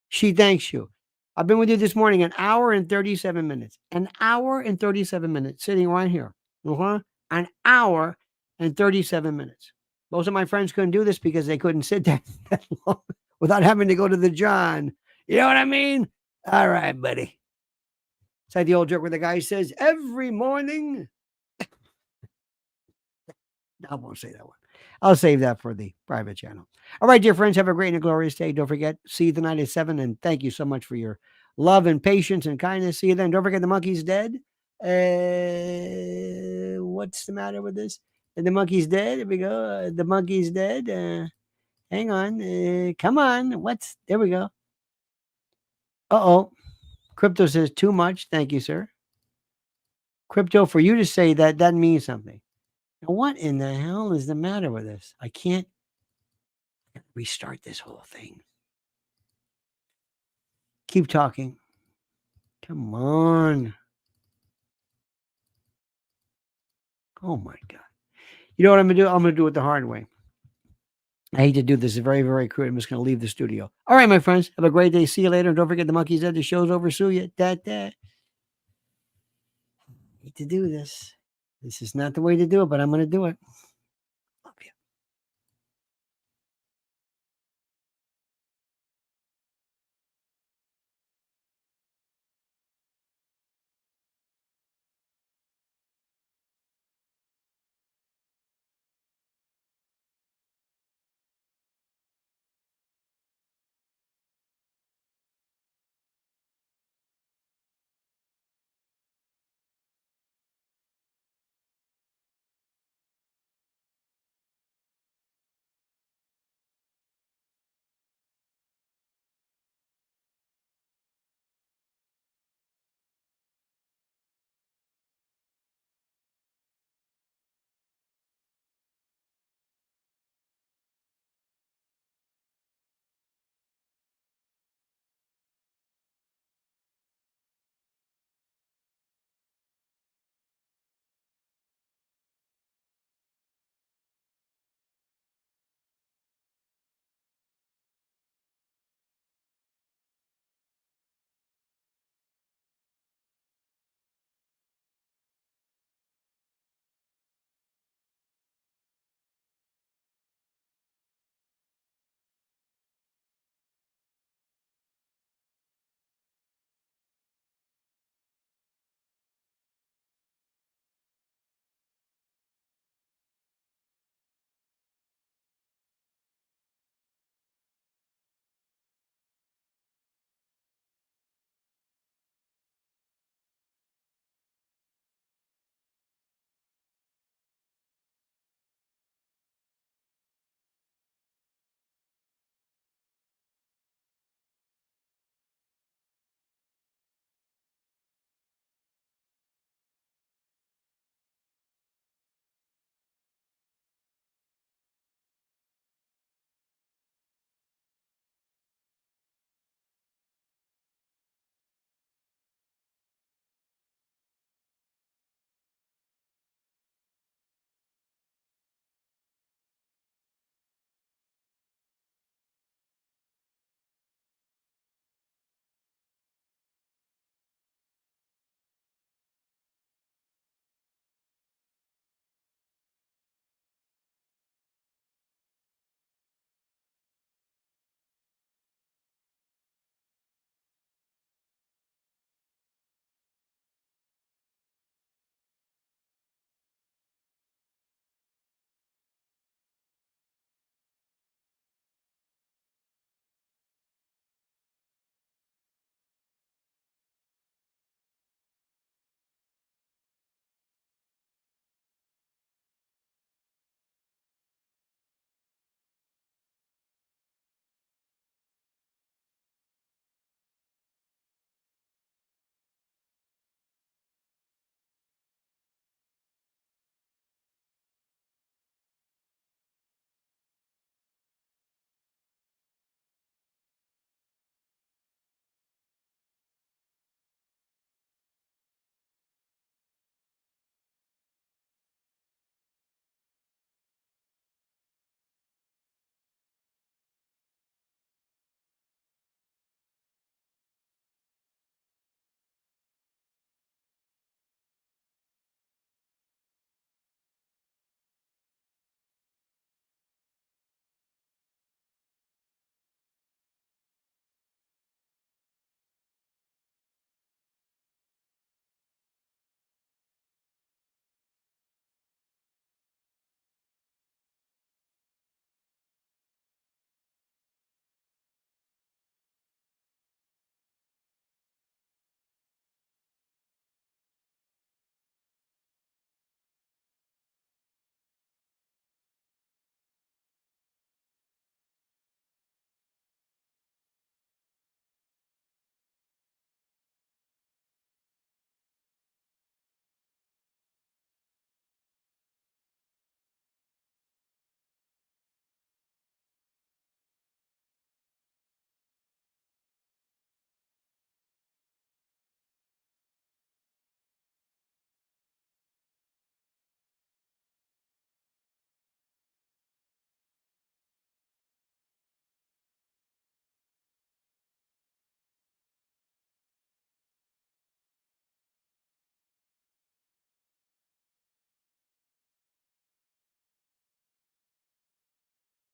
She thanks you. I've been with you this morning 1 hour and 37 minutes. 1 hour and 37 minutes sitting right here. 1 hour and 37 minutes. Most of my friends couldn't do this because they couldn't sit there that long without having to go to the John. You know what I mean? All right, buddy. It's like the old joke where the guy says, every morning. I won't say that one. I'll save that for the private channel. All right, dear friends, have a great and a glorious day. Don't forget, see you tonight at 7. And thank you so much for your love and patience and kindness. See you then. Don't forget, the monkey's dead. What's the matter with this? The monkey's dead. Here we go. The monkey's dead. Hang on. Come on. There we go. Uh-oh. Crypto says too much. Thank you, sir. Crypto, for you to say that means something. Now, what in the hell is the matter with this? I can't restart this whole thing. Keep talking. Come on. Oh, my God. You know what I'm going to do? I'm going to do it the hard way. I hate to do this. It's very, very crude. I'm just going to leave the studio. All right, my friends. Have a great day. See you later. And don't forget, the monkey's dead. The show's over. Sue you. I hate to do this. This is not the way to do it, but I'm going to do it.